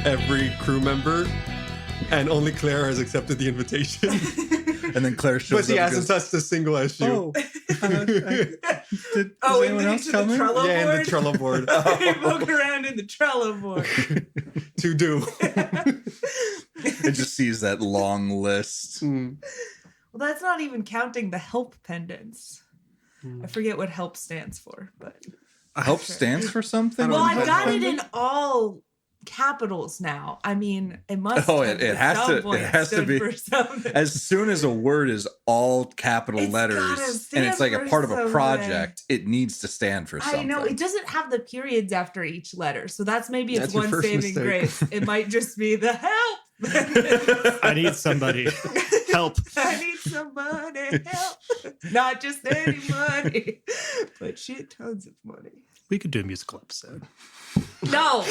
every crew member, and only Claire has accepted the invitation. And then Claire shows up. But he hasn't touched a single issue. Oh, is anyone else coming? Yeah, in the Trello board. Poking around in the Trello board. To do. It just sees that long list. Mm. Well, that's not even counting the help pendants. I forget what help stands for, but Help stands for something? well, I I've got it Pendant? in all capitals now. I mean, it must. Oh, have it at has some to- point it has to stood be- for something. As soon as a word is all capital It's gotta letters and it's like a stand part of for a something. project, it needs to stand for something. I know it doesn't have the periods after each letter, so that's maybe it's That's your one first saving mistake. grace. It might just be the help. I need somebody. Help. I need somebody help. Not just any money, but shit tons of money. We could do a musical episode. No,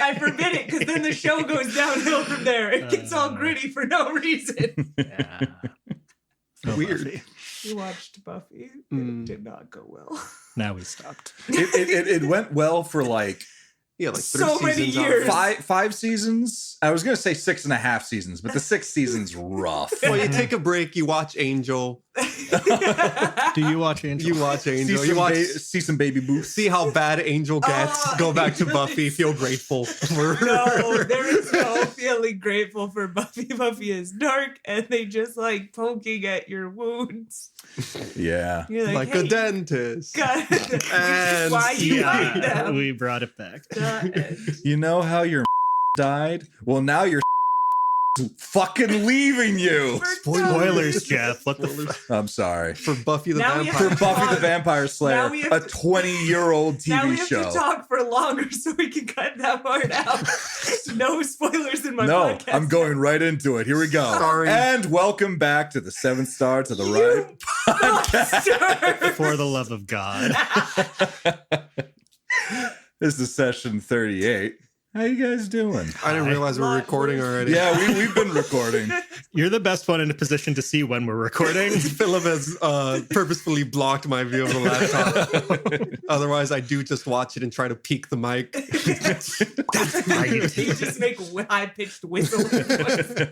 I forbid it because then the show goes downhill from there. It gets all gritty for no reason. Yeah. Oh, Weird. Buffy. We watched Buffy. Mm. It did not go well. Now we stopped. It went well for like Yeah, like So 3 many seasons out of years. it. five seasons. I was gonna say 6.5 seasons, but the 6th season's rough. Well, you take a break, you watch Angel. Do you watch Angel? You watch See Angel. some, You watch. see some baby boobs. See how bad Angel gets. Oh, Go back to Angel Buffy. is- Feel grateful for No, there is no feeling grateful for Buffy. Buffy is dark and they just like poking at your wounds. Yeah. You're like hey, a dentist. God, which is And why you like Yeah, them. we brought it back. You know how your died? Well, now your fucking leaving you. Spoilers, Jeff. What the fuck? I'm sorry. For Buffy the Now we Vampire. For Buffy the Vampire Slayer, Now we have a to- 20-year-old Now we TV have show. to talk for longer so we can cut that part out. No spoilers in my No, podcast. I'm going right into it. Here we go. Sorry. And welcome back to the 7th Star to the Right podcast. For the love of God. This is session 38. How you guys doing? I didn't realize we were recording already. Yeah, we've been recording. You're the best one in a position to see when we're recording. Philip has purposefully blocked my view of the laptop. Otherwise, I do just watch it and try to peek the mic. You just make high-pitched whistling noises.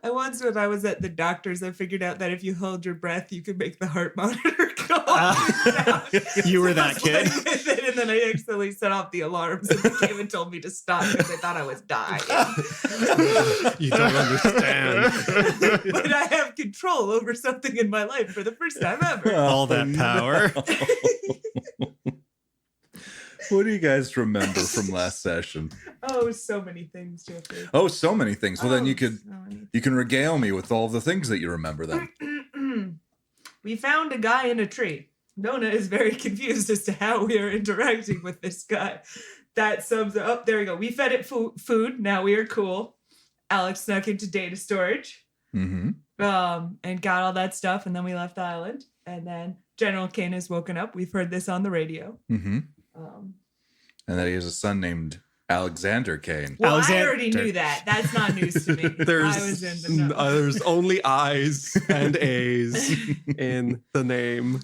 I once, when I was at the doctor's, I figured out that if you hold your breath, you could make the heart monitor go off. You were I that was kid. playing with it, and then I accidentally set off the alarms, and they came and told me to stop because they thought I was dying. You don't understand. But I have control over something in my life for the first time ever. All that power. What do you guys remember from last session? Oh, so many things, Jeffrey. Oh, so many things. Well, then Oh, you could so many. you can regale me with all the things that you remember then. We found a guy in a tree. Nona is very confused as to how we are interacting with this guy. That sums up. Oh, there we go. We fed it food. Now we are cool. Alex snuck into data storage. Mm-hmm. And got all that stuff. And then we left the island. And then General Kane has woken up. We've heard this on the radio. Mm-hmm. Um, And that he has a son named Alexander Kane. well, I Alexander. already knew that. That's not news to me. I was in the know. There's only I's and A's in the name.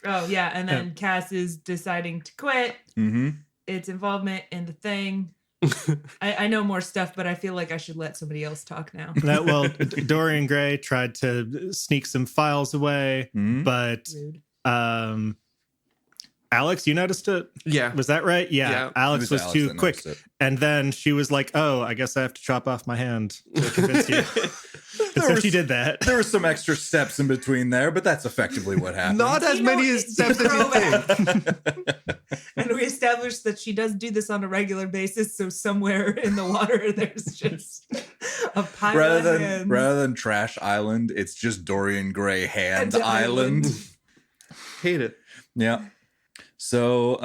Oh, yeah. And then Cass is deciding to quit. Mm-hmm. Its involvement in the thing. I know more stuff, but I feel like I should let somebody else talk now. Dorian Gray tried to sneak some files away, Mm-hmm. but Rude. Alex, you noticed it? Yeah. Was that right? Yeah. Yeah. Alex was Alex too that quick. noticed it. And then she was like, oh, I guess I have to chop off my hand to convince you. And so she did that. There were some extra steps in between there, but that's effectively what happened. Not as You know, many it's steps as you think. And we established that she does do this on a regular basis. So somewhere in the water, there's just a pile of hands. rather than Trash Island, it's just Dorian Gray Hand And Island. Island. Hate it. Yeah. So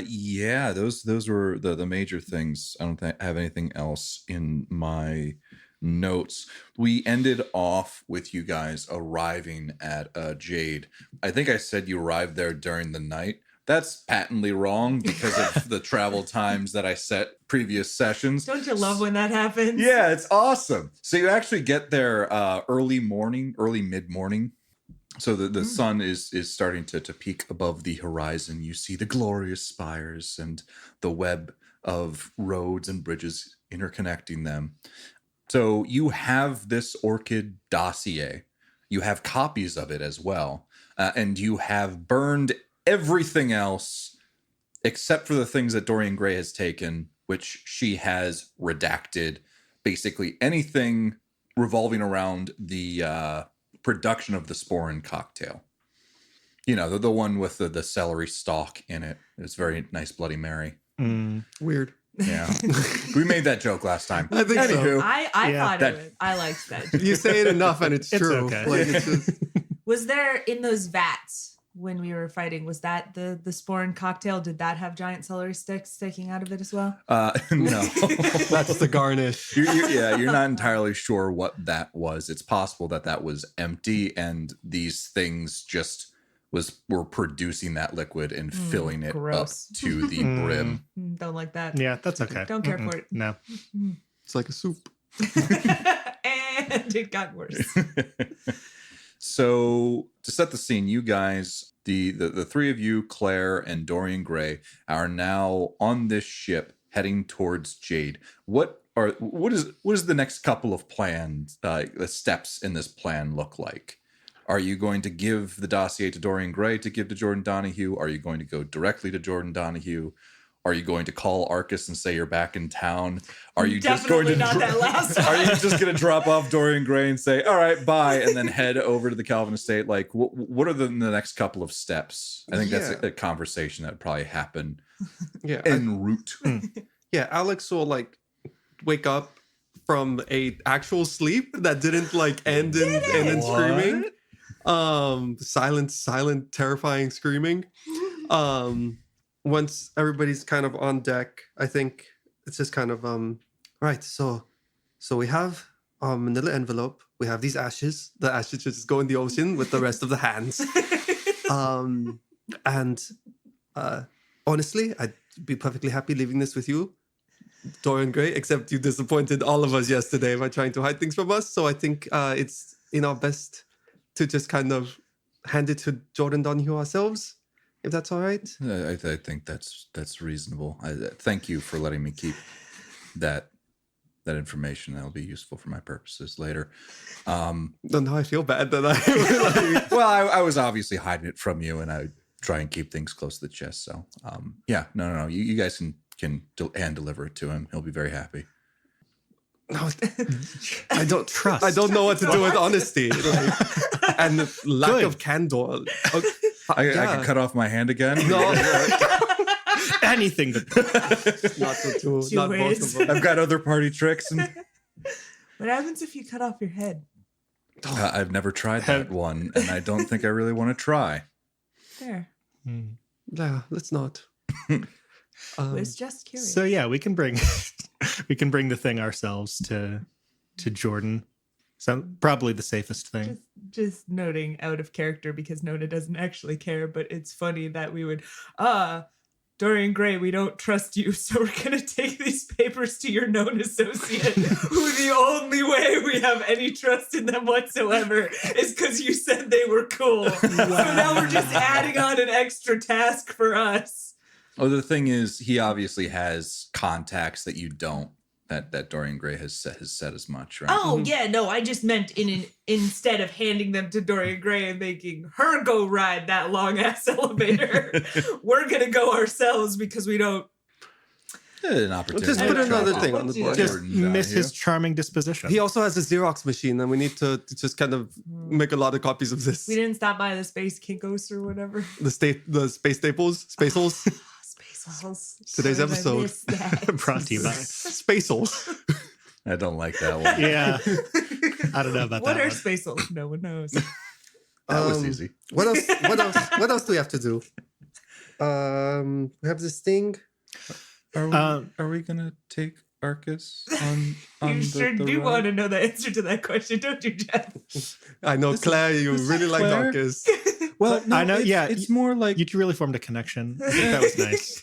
yeah, those were the major things. I don't have anything else in my notes. We ended off with you guys arriving at Jade. I think I said you arrived there during the night. That's patently wrong because of the travel times that I set previous sessions. Don't you love when that happens? Yeah, it's awesome. So you actually get there early mid-morning. So the sun is starting to peak above the horizon. You see the glorious spires and the web of roads and bridges interconnecting them. So you have this Orchid Dossier. You have copies of it as well. And you have burned everything else except for the things that Dorian Gray has taken, which she has redacted. Basically anything revolving around the production of the Sporan cocktail. You know, the one with the celery stalk in it. It's very nice Bloody Mary. Weird. Yeah. We made that joke last time. I think so. I Yeah, thought that- it was. I liked that. You say it enough and it's It's true. okay. Like, it's just, Was there in those vats when we were fighting? Was that the Sporan cocktail? Did that have giant celery sticks sticking out of it as well? No. that's the garnish. You're not entirely sure what that was. It's possible that was empty and these things just were producing that liquid and filling it gross. up to the brim. Don't like that. Yeah, that's okay. Don't care for it. No. It's like a soup. And it got worse. So to set the scene, you guys, the three of you, Claire and Dorian Gray, are now on this ship heading towards Jade. What is the next couple of plans, the steps in this plan look like? Are you going to give the dossier to Dorian Gray to give to Jordan Donahue? Are you going to go directly to Jordan Donahue? Are you going to call Arcus and say you're back in town? Are you just going to Definitely not that last one. Are you just going to drop off Dorian Gray and say, "All right, bye," and then head over to the Calvin estate? Like, what are the next couple of steps? I think that's a conversation that would probably happen en route. Yeah, Alex will like wake up from a actual sleep that didn't like end in screaming. Silent, terrifying screaming. Once everybody's kind of on deck, I think it's just kind of right. So we have a manila envelope. We have these ashes. The ashes just go in the ocean with the rest of the hands. Honestly, I'd be perfectly happy leaving this with you, Dorian Gray, except you disappointed all of us yesterday by trying to hide things from us. So I think it's in our best to just kind of hand it to Jordan Donahue ourselves, if that's all right. I think that's reasonable. Thank you for letting me keep that information. That'll be useful for my purposes later. Now I feel bad that I... Well, I was obviously hiding it from you, and I try and keep things close to the chest. So, yeah, no. You guys can hand deliver it to him. He'll be very happy. No, I don't Trust. I don't know what to do with honesty and lack of candor. Okay, I can cut off my hand again. No, Anything to not the two, Two not ways. both of them. I've got other party tricks, and What happens if you cut off your head? I've never tried that one, and I don't think I really want to try. There. Yeah, let's not. I was just curious. So yeah, we can bring the thing ourselves to Jordan. So probably the safest thing. Just noting out of character because Nona doesn't actually care, but it's funny that we would Dorian Gray, we don't trust you, so we're gonna take these papers to your known associate, who the only way we have any trust in them whatsoever is because you said they were cool. So now we're just adding on an extra task for us. Oh, the thing is, he obviously has contacts that you don't. That Dorian Gray has said as much, right? Oh yeah, no, I just meant instead of handing them to Dorian Gray and making her go ride that long ass elevator, we're gonna go ourselves because we don't. An opportunity. Just put to another drop thing off on the board. Just Jordan miss Donahue. his charming disposition. He also has a Xerox machine, and we need to just kind of make a lot of copies of this. We didn't stop by the Space Kinkos or whatever. The space staples, Spacels. Space Halls. Today's How did I episode. miss that? Brought to you by. Spacels. I don't like that one. Yeah, I don't know about What that are one. Space Halls? No one knows. That was easy. What else? What else do we have to do? We have this thing. Are we gonna take Arcus on You sure the do ride? want to know the answer to that question, don't you, Jeff? I know, Claire, you this is really like Claire. Darkest. Well, no, I know, yeah, It's more like You really formed a connection. That was nice.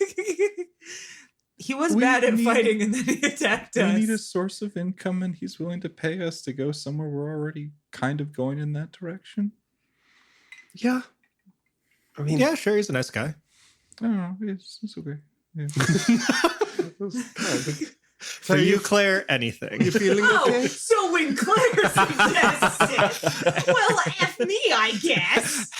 He was We bad at need- fighting and then he attacked we us. need a source of income, and he's willing to pay us to go somewhere we're already kind of going in that direction. Yeah. I mean, Yeah, sure, he's a nice guy. I don't know. It's okay. Yeah. For you, Claire, anything. You feeling Oh, okay? so when Claire suggests it, well, F me, I guess.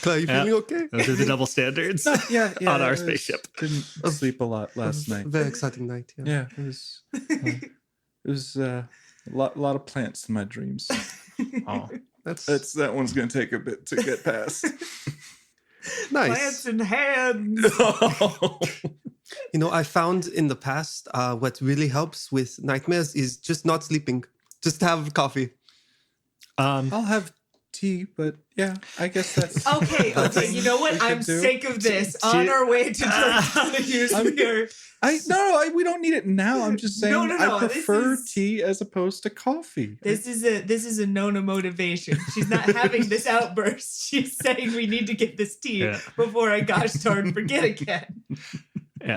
Claire, you feeling okay? Those are the double standards yeah, on our it was- spaceship. Didn't sleep a lot last night. Very exciting night. Yeah. Yeah, it was a lot of plants in my dreams. Oh. That's That one's gonna take a bit to get past. nice. Plants and hands. You know, I found in the past what really helps with nightmares is just not sleeping. Just have coffee. I'll have tea, but yeah, I guess that's Okay, you know what? we should I'm do. sick of this. On our way to Donahue's beer. We don't need it now. I'm just saying No, no, I this prefer is- tea as opposed to coffee. This is a Nona motivation. She's not having this outburst. She's saying we need to get this tea before I gosh darn forget again. Yeah.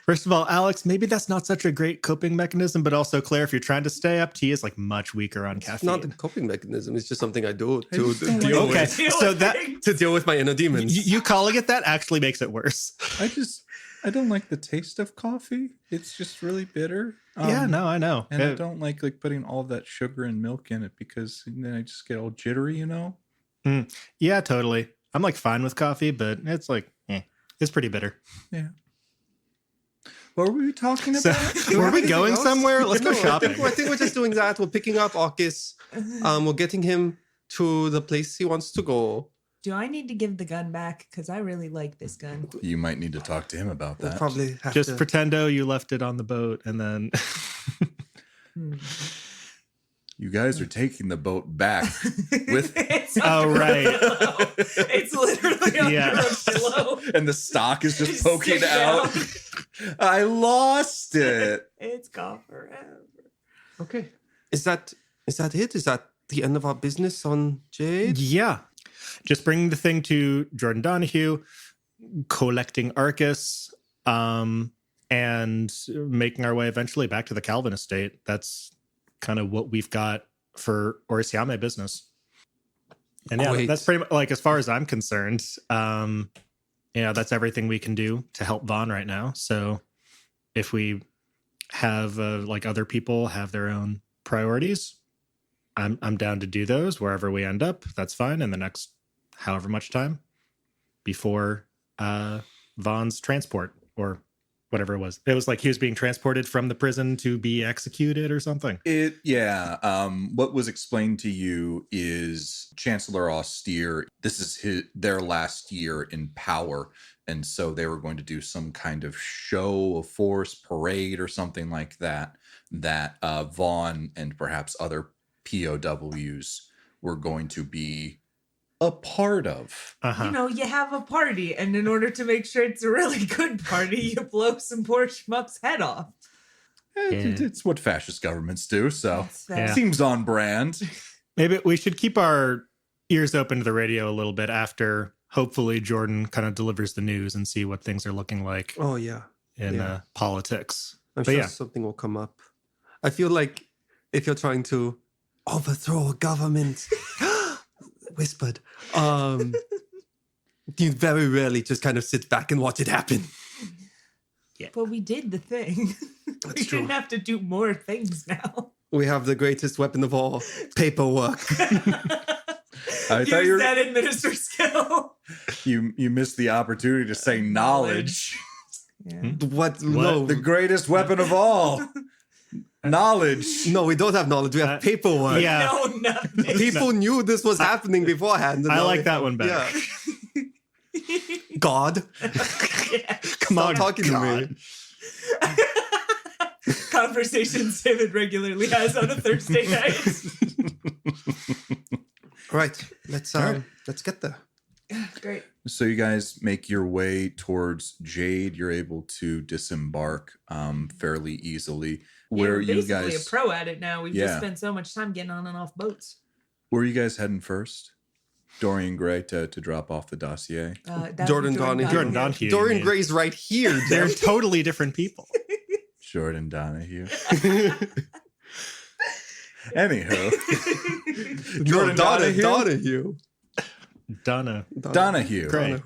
First of all, Alex, maybe that's not such a great coping mechanism, but also, Claire, if you're trying to stay up, tea is like much weaker on It's caffeine. not a coping mechanism. It's just something I do I to just don't deal like with Okay, so that to deal with my inner demons. you calling it that actually makes it worse. I don't like the taste of coffee. It's just really bitter. Yeah, no, I know. And I don't like putting all that sugar and milk in it because then I just get all jittery, you know? Yeah, totally. I'm like fine with coffee, but it's like, it's pretty bitter. Yeah. What were we talking So, about? Do you were have we anything going else? somewhere? Let's go No, shopping. I think we're just doing that. We're picking up Orchis. We're getting him to the place he wants to go. Do I need to give the gun back? Because I really like this gun. You might need to talk to him about We'll that. probably have Just to. pretendo you left it on the boat and then You guys are taking the boat back with It's Oh, under a right. pillow. It's literally under Yeah. a pillow. and the stock is just Just poking sitting out. down. I lost it. It's gone forever. Okay. Is that it? Is that the end of our business on Jade? yeah. Just bringing the thing to Jordan Donahue, collecting Arcus, and making our way eventually back to the Calvin estate. That's kind of what we've got for Orsiame business. And yeah, Great. that's pretty much like, as far as I'm concerned, that's everything we can do to help Vaughn right now. So if we have like other people have their own priorities, I'm down to do those wherever we end up. That's fine in the next however much time before Vaughn's transport or whatever it was. It was like he was being transported from the prison to be executed or something. What was explained to you is Chancellor Austere, this is their last year in power. And so they were going to do some kind of show of force, parade or something like that Vaughn and perhaps other POWs were going to be a part of. Uh-huh. You know, you have a party, and in order to make sure it's a really good party, you blow some poor schmuck's head off. It's what fascist governments do, so That's fair. Yeah. seems on brand. Maybe we should keep our ears open to the radio a little bit after hopefully Jordan kind of delivers the news and see what things are looking like Oh yeah. in Yeah. politics. I'm But sure yeah. something will come up. I feel like if you're trying to overthrow a government, whispered, you very rarely just kind of sit back and watch it happen. But we did the thing. That's We true. didn't have to do more things now. We have the greatest weapon of all, paperwork. I thought Use you were- that administer skill. You missed the opportunity to say knowledge. Yeah. What? No, The greatest weapon of all. Knowledge. no, we don't have knowledge. We have paperwork. Yeah. No, nothing. People knew this was happening beforehand. and I now like we- that one better. Yeah. God, Yeah. Come on, stop talking God. to me. Conversations David regularly has on a Thursday night. Right. Let's right. let's get there. Great. So you guys make your way towards Jade. You're able to disembark fairly easily. Where We're you basically guys a pro at it now. We've Yeah. just spent so much time getting on and off boats. where are you guys heading first? Dorian Gray to drop off the dossier. That's Jordan Donahue. Jordan Donahue. Dorian man. Gray's right here. They're Jeff. totally different people. Jordan Donahue. Anywho, Jordan Donahue. Donahue. Great.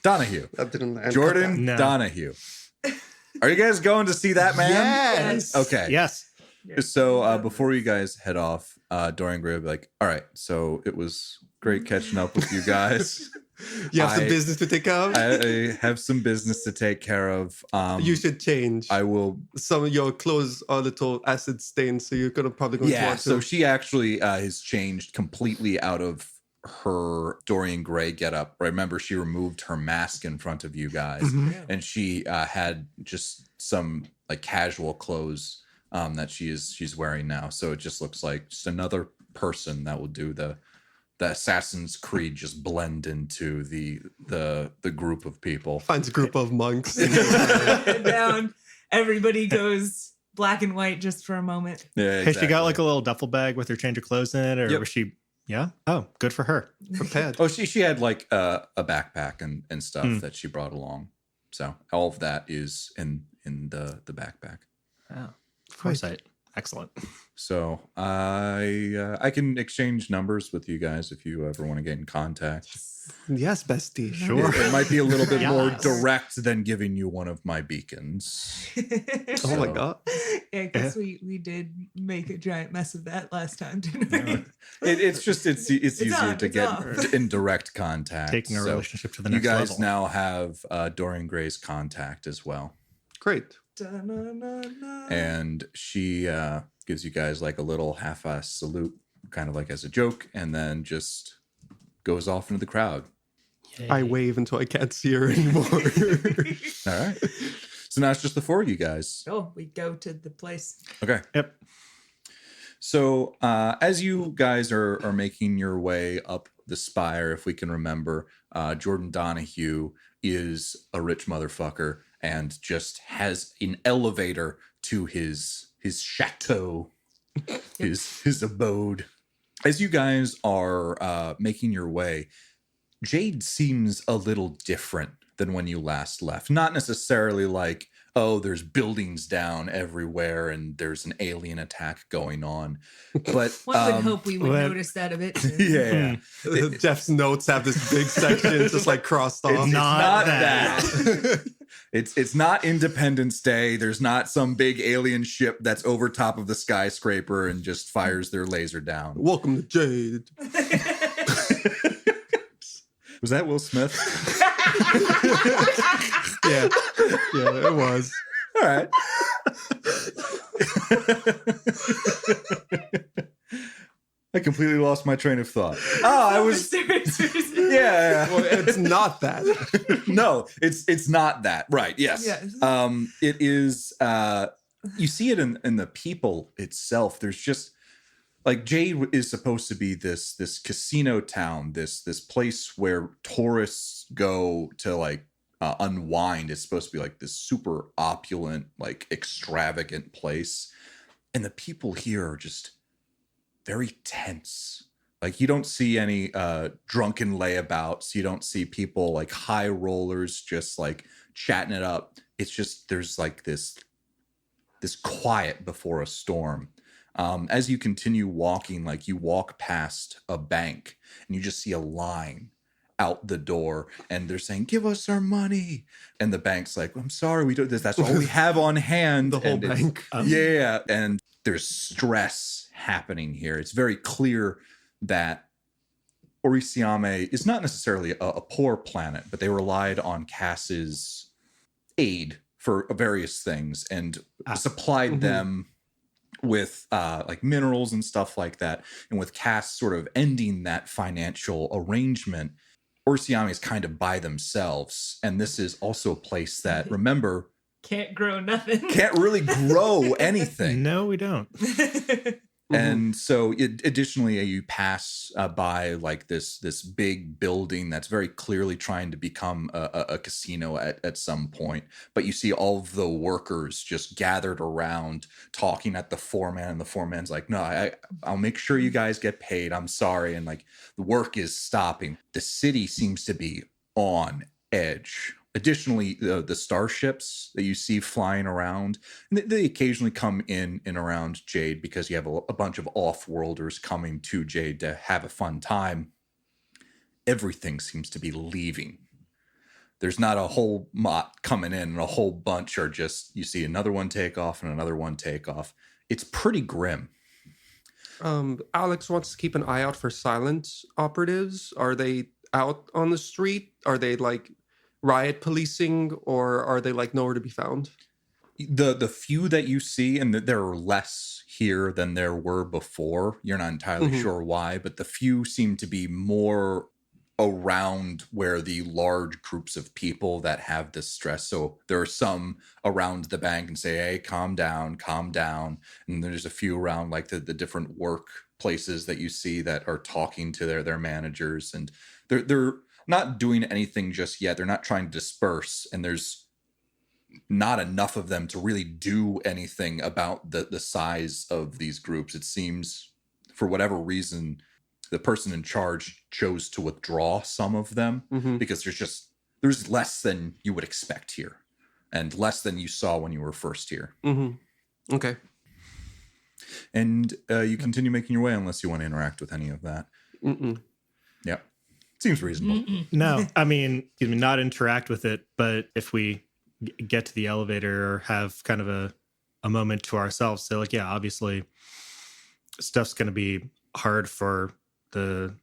Donahue. That didn't land. Jordan No. Donahue. Are you guys going to see that man? Yes. Okay. Yes. So before you guys head off, Dorian Gray will be like, all right, so it was great catching up with you guys. You have some business to take care of. I have some business to take care of. You should change. I will. Some of your clothes are a little acid stained, so you're gonna probably go to Yeah, want so to. she actually has changed completely out of her Dorian Gray getup. Remember, she removed her mask in front of you guys, Mhm. and she had just some like casual clothes that she's wearing now. So it just looks like just another person that will do the Assassin's Creed just blend into the group of people. Finds a group of monks. Down. Everybody goes black and white just for a moment. Yeah, Has she got like a little duffel bag with her change of clothes in it, or Yep. was she? Yeah. Oh, good for her. Prepared. Oh, she had like a backpack and stuff that she brought along. So all of that is in the backpack. Oh. Foresight. Excellent. So I can exchange numbers with you guys if you ever want to get in contact. Yes, bestie. Sure. It might be a little bit more Yes. direct than giving you one of my beacons. Oh my god. Yeah, because we did make a giant mess of that last time, didn't we? It's easier on, to it's get off. in direct contact. Taking our So relationship to the you next guys level. now have Dorian Gray's contact as well. Great. Da-na-na-na. And she gives you guys like a little half-ass salute, kind of like as a joke, and then just goes off into the crowd. I wave until I can't see her anymore. All right. So now it's just the four of you guys. Oh, we go to the place. Okay. Yep. So as you guys are making your way up the spire, if we can remember, Jordan Donahue is a rich motherfucker and just has an elevator to his chateau, his abode. As you guys are making your way, Jade seems a little different than when you last left. Not necessarily like, oh, there's buildings down everywhere and there's an alien attack going on. But One would hope we would well- notice that a bit too. yeah, Jeff's notes have this big section just like crossed off. It's Not not that. It's not Independence Day. There's not some big alien ship that's over top of the skyscraper and just fires their laser down. Welcome to Jade. Was that Will Smith? Yeah. Yeah, it was. All right. I completely lost my train of thought. Oh, I was. Mysterious reason. Yeah. Well, it's not that. No, it's not that. Right. Yes. Yes. It is. You see it in the people itself. There's just like Jade is supposed to be this casino town, this place where tourists go to like unwind. It's supposed to be like this super opulent, like extravagant place, and the people here are just very tense. Like you don't see any drunken layabouts. You don't see people like high rollers just like chatting it up. It's just there's like this quiet before a storm. As you continue walking, like you walk past a bank and you just see a line out the door and they're saying, "Give us our money." And the bank's like, "I'm sorry, we don't this. That's all we have on hand." The whole And it's- bank. Yeah. And there's stress happening here. It's very clear that Orsiame is not necessarily a poor planet, but they relied on Cass's aid for various things and supplied them with like minerals and stuff like that. And with Cass sort of ending that financial arrangement, Orsiame is kind of by themselves. And this is also a place that, remember, Can't grow nothing. can't really grow anything. No, we don't. And so additionally, you pass by like this big building that's very clearly trying to become a casino at some point. But you see all of the workers just gathered around talking at the foreman, and the foreman's like, "No, I'll make sure you guys get paid. I'm sorry." And like the work is stopping. The city seems to be on edge. Additionally, the starships that you see flying around, and they occasionally come in and around Jade because you have a bunch of off-worlders coming to Jade to have a fun time. everything seems to be leaving. There's not a whole lot coming in, and a whole bunch are just, you see another one take off and another one take off. It's pretty grim. Alex wants to keep an eye out for silent operatives. Are they out on the street? Are they like riot policing, or are they like nowhere to be found? The few that you see, and there are less here than there were before. You're not entirely sure why, but the few seem to be more around where the large groups of people that have this stress. So there are some around the bank and say, hey, calm down. And there's a few around like the different work places that you see that are talking to their managers, and they're not doing anything just yet. They're not trying to disperse, and there's not enough of them to really do anything about the size of these groups. It seems, for whatever reason, the person in charge chose to withdraw some of them because there's less than you would expect here, and less than you saw when you were first here. Okay. And you continue making your way unless you want to interact with any of that. Yeah. Seems reasonable. No, I mean, not interact with it, but if we get to the elevator or have kind of a moment to ourselves, say like, yeah, obviously stuff's going to be hard for the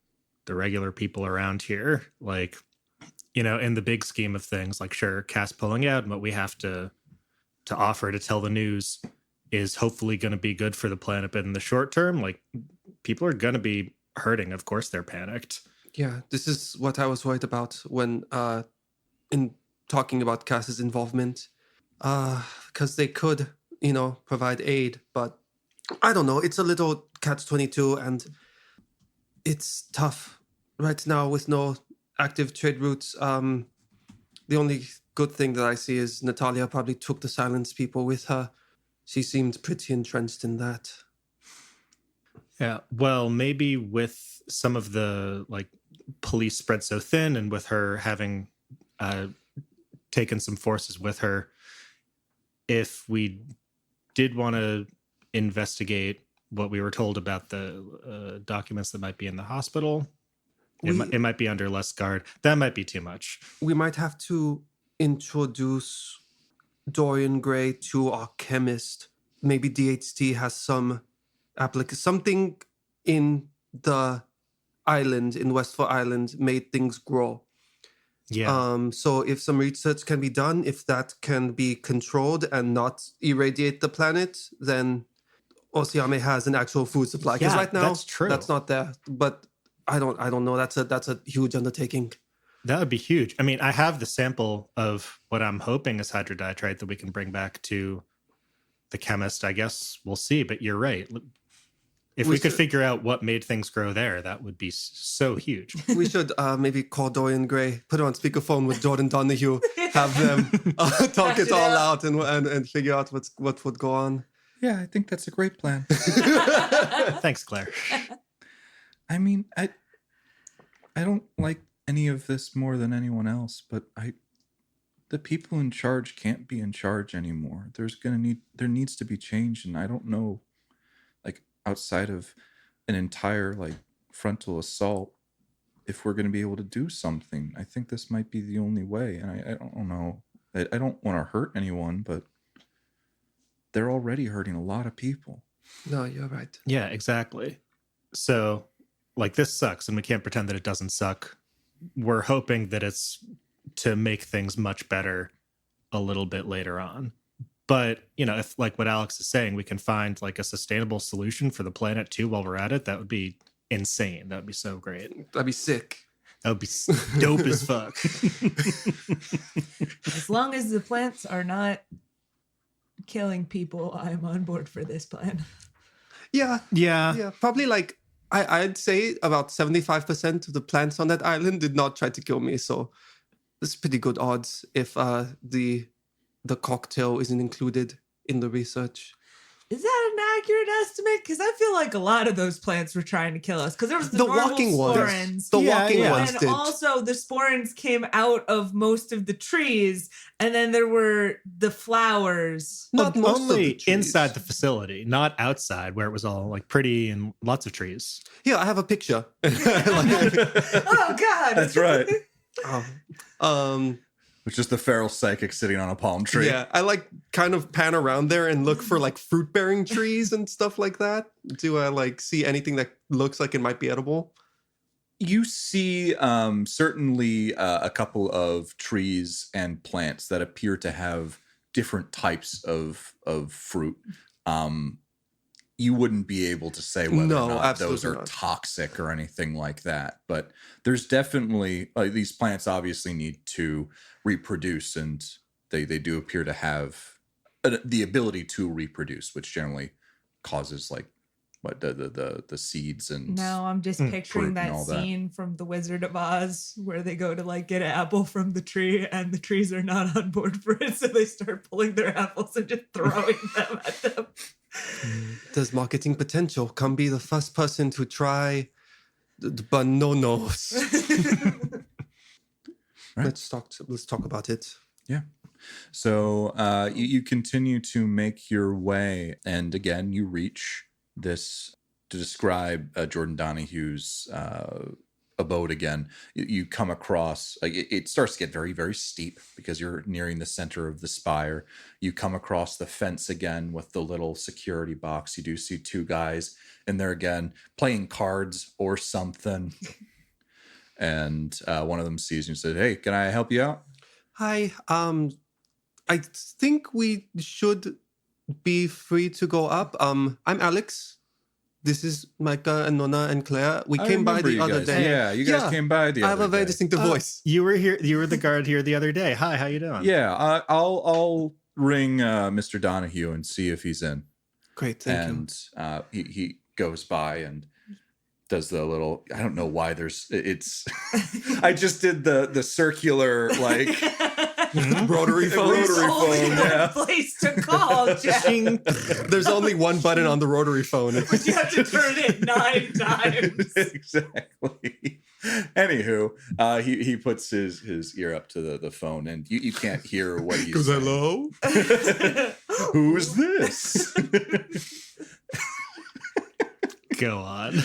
regular people around here. Like, in the big scheme of things, like, sure, Cass pulling out, and what we have to offer to tell the news is hopefully going to be good for the planet. But in the short term, like, people are going to be hurting. Of course, they're panicked. Yeah, this is what I was worried about when in talking about Cass's involvement, because they could, provide aid, but I don't know. It's a little catch-22, and it's tough right now with no active trade routes. The only good thing that I see is Natalia probably took the silence people with her. She seemed pretty entrenched in that. Yeah, well, maybe with some of the like police spread so thin, and with her having taken some forces with her, if we did want to investigate what we were told about the documents that might be in the hospital, it might be under less guard. That might be too much. We might have to introduce Dorian Gray to our chemist. Maybe DHT has some something in the island, in Westfall Island, made things grow. Yeah. So if some research can be done, if that can be controlled and not irradiate the planet, then Orsiame has an actual food supply. Because right now, that's true. That's not there. But I don't know. That's a huge undertaking. That would be huge. I mean, I have the sample of what I'm hoping is hydrodiatrite that we can bring back to the chemist. I guess we'll see. But you're right. If we could figure out what made things grow there, that would be so huge. We should maybe call Dorian Gray, put it on speakerphone with Jordan Donahue, have them talk it all out and figure out what would go on. Yeah, I think that's a great plan. Thanks, Claire. I mean, I don't like any of this more than anyone else, but the people in charge can't be in charge anymore. There needs to be change, and I don't know, like, outside of an entire like frontal assault, if we're going to be able to do something. I think this might be the only way, and I don't know. I don't want to hurt anyone, but they're already hurting a lot of people. No, you're right. Yeah, exactly. So, like, this sucks, and we can't pretend that it doesn't suck. We're hoping that it's to make things much better a little bit later on. But, if, like what Alex is saying, we can find like a sustainable solution for the planet too while we're at it, that would be insane. That would be so great. That'd be sick. That would be dope as fuck. As long as the plants are not killing people, I'm on board for this plan. Yeah. Probably like I'd say about 75% of the plants on that island did not try to kill me. So it's pretty good odds if the cocktail isn't included in the research. Is that an accurate estimate? Because I feel like a lot of those plants were trying to kill us. Because there was the normal walking sporans. ones. The walking ones And did. also the sporans came out of most of the trees, and then there were the flowers. Not most of Only the trees. inside the facility, not outside where it was all like pretty and lots of trees. Here, I have a picture. Oh God! That's right. Which is the feral psychic sitting on a palm tree. Yeah, I like kind of pan around there and look for like fruit bearing trees and stuff like that. Do I like see anything that looks like it might be edible? You see certainly a couple of trees and plants that appear to have different types of fruit. You wouldn't be able to say whether No, or not those absolutely are not. toxic or anything like that. But there's definitely these plants obviously need to reproduce, and they do appear to have the ability to reproduce, which generally causes like what the seeds and Now I'm just fruit picturing and that all that. scene from The Wizard of Oz where they go to like get an apple from the tree and the trees are not on board for it, so they start pulling their apples and just throwing them at them. There's marketing potential. Come be the first person to try the bananas. Right. Let's talk about it. Yeah. So you continue to make your way, and again, you reach this to describe Jordan Donahue's abode again. You come across, like it starts to get very, very steep because you're nearing the center of the spire. You come across the fence again with the little security box. You do see two guys in there again playing cards or something. And one of them sees you and said, "Hey, can I help you out?" Hi. I think we should be free to go up. I'm Alex. This is Micah and Nona and Claire. We I came by remember the you other guys. day. Yeah, you guys came by the I other have a very day. distinctive voice. You were here. You were the guard here the other day. Hi, how you doing? Yeah, I'll ring Mr. Donahue and see if he's in. Great, thank you. And he goes by and does the little. I don't know why it's. I just did the circular like Rotary phone. Rotary There's only phone. one Yeah. place to call, Jack. There's only one button on the rotary phone. But you have to turn it 9 times. Exactly. Anywho, he puts his ear up to the phone, and you can't hear what he's saying. Hello? Who's this? Go on.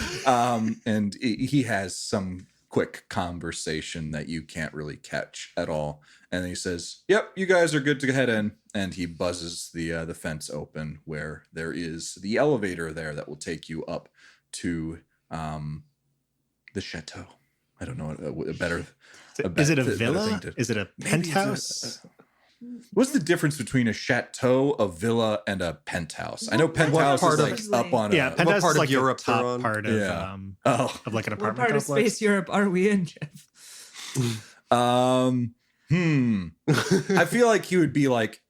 And he has some quick conversation that you can't really catch at all. And then he says, "Yep, you guys are good to head in." And he buzzes the fence open where there is the elevator there that will take you up to the chateau. I don't know a better. Is it a better villa? thing to- Is it a Maybe it's penthouse? What's the difference between a chateau, a villa, and a penthouse? I know What penthouse part is of- like up on Yeah, a. penthouse part is of like Europe the they're top on? part of Yeah. Oh. of like an What apartment part of complex. Space Europe are we in, Jeff? I feel like he would be like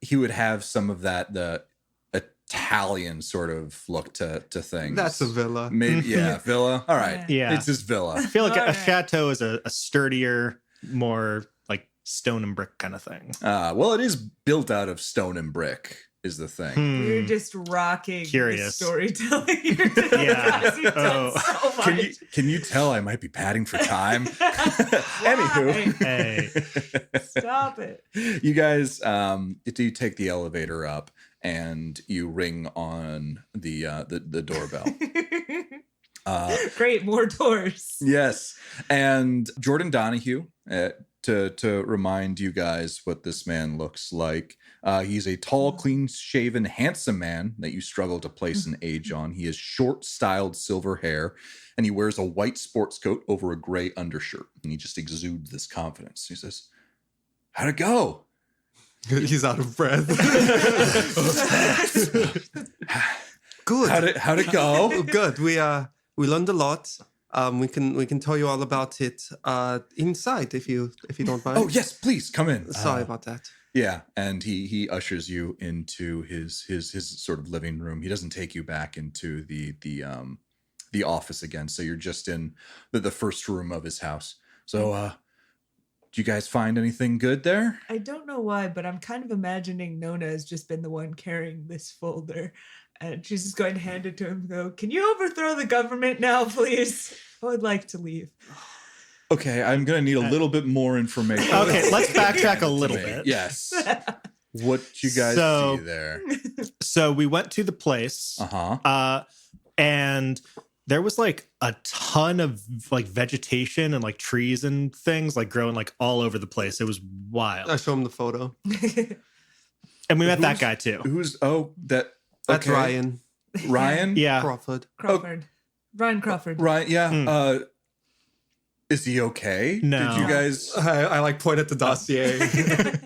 he would have some of the Italian sort of look to things. That's a villa. Maybe villa. All right. Yeah. It's his villa. I feel like a Alright. chateau is a sturdier, more like stone and brick kind of thing. Well, it is built out of stone and brick is the thing. You're Hmm. just rocking Curious. the storytelling here today. Yeah. Guys. You've done Oh. so Can much. can you tell I might be padding for time? Anywho. Hey, Stop it. You guys you take the elevator up and you ring on the doorbell. Great, more doors. Yes. And Jordan Donahue, to remind you guys what this man looks like, he's a tall, clean-shaven, handsome man that you struggle to place an age on. He has short, styled silver hair, and he wears a white sports coat over a gray undershirt. And he just exudes this confidence. He says, "How'd it go?" He's out of breath. Good. How'd it go? Oh, good. We learned a lot. We can tell you all about it inside if you don't mind. Oh, yes, please come in. Sorry about that. Yeah, and he ushers you into his sort of living room. He doesn't take you back into the office again. So you're just in the first room of his house. So you guys find anything good there? I don't know why, but I'm kind of imagining Nona has just been the one carrying this folder. And she's just going to hand it to him and go, "Can you overthrow the government now, please? I would like to leave." Okay, I'm gonna need a little bit more information. Okay, let's backtrack a little bit. Yes. What you guys So- see there? So we went to the place, and there was like a ton of like vegetation and like trees and things like growing like all over the place. It was wild. I show him the photo. And we met that guy too. That? That's okay. Ryan Ryan? Yeah. Crawford. Crawford. Ryan Crawford. Ryan, yeah. Is he okay? No. Did you guys? I like point at the dossier.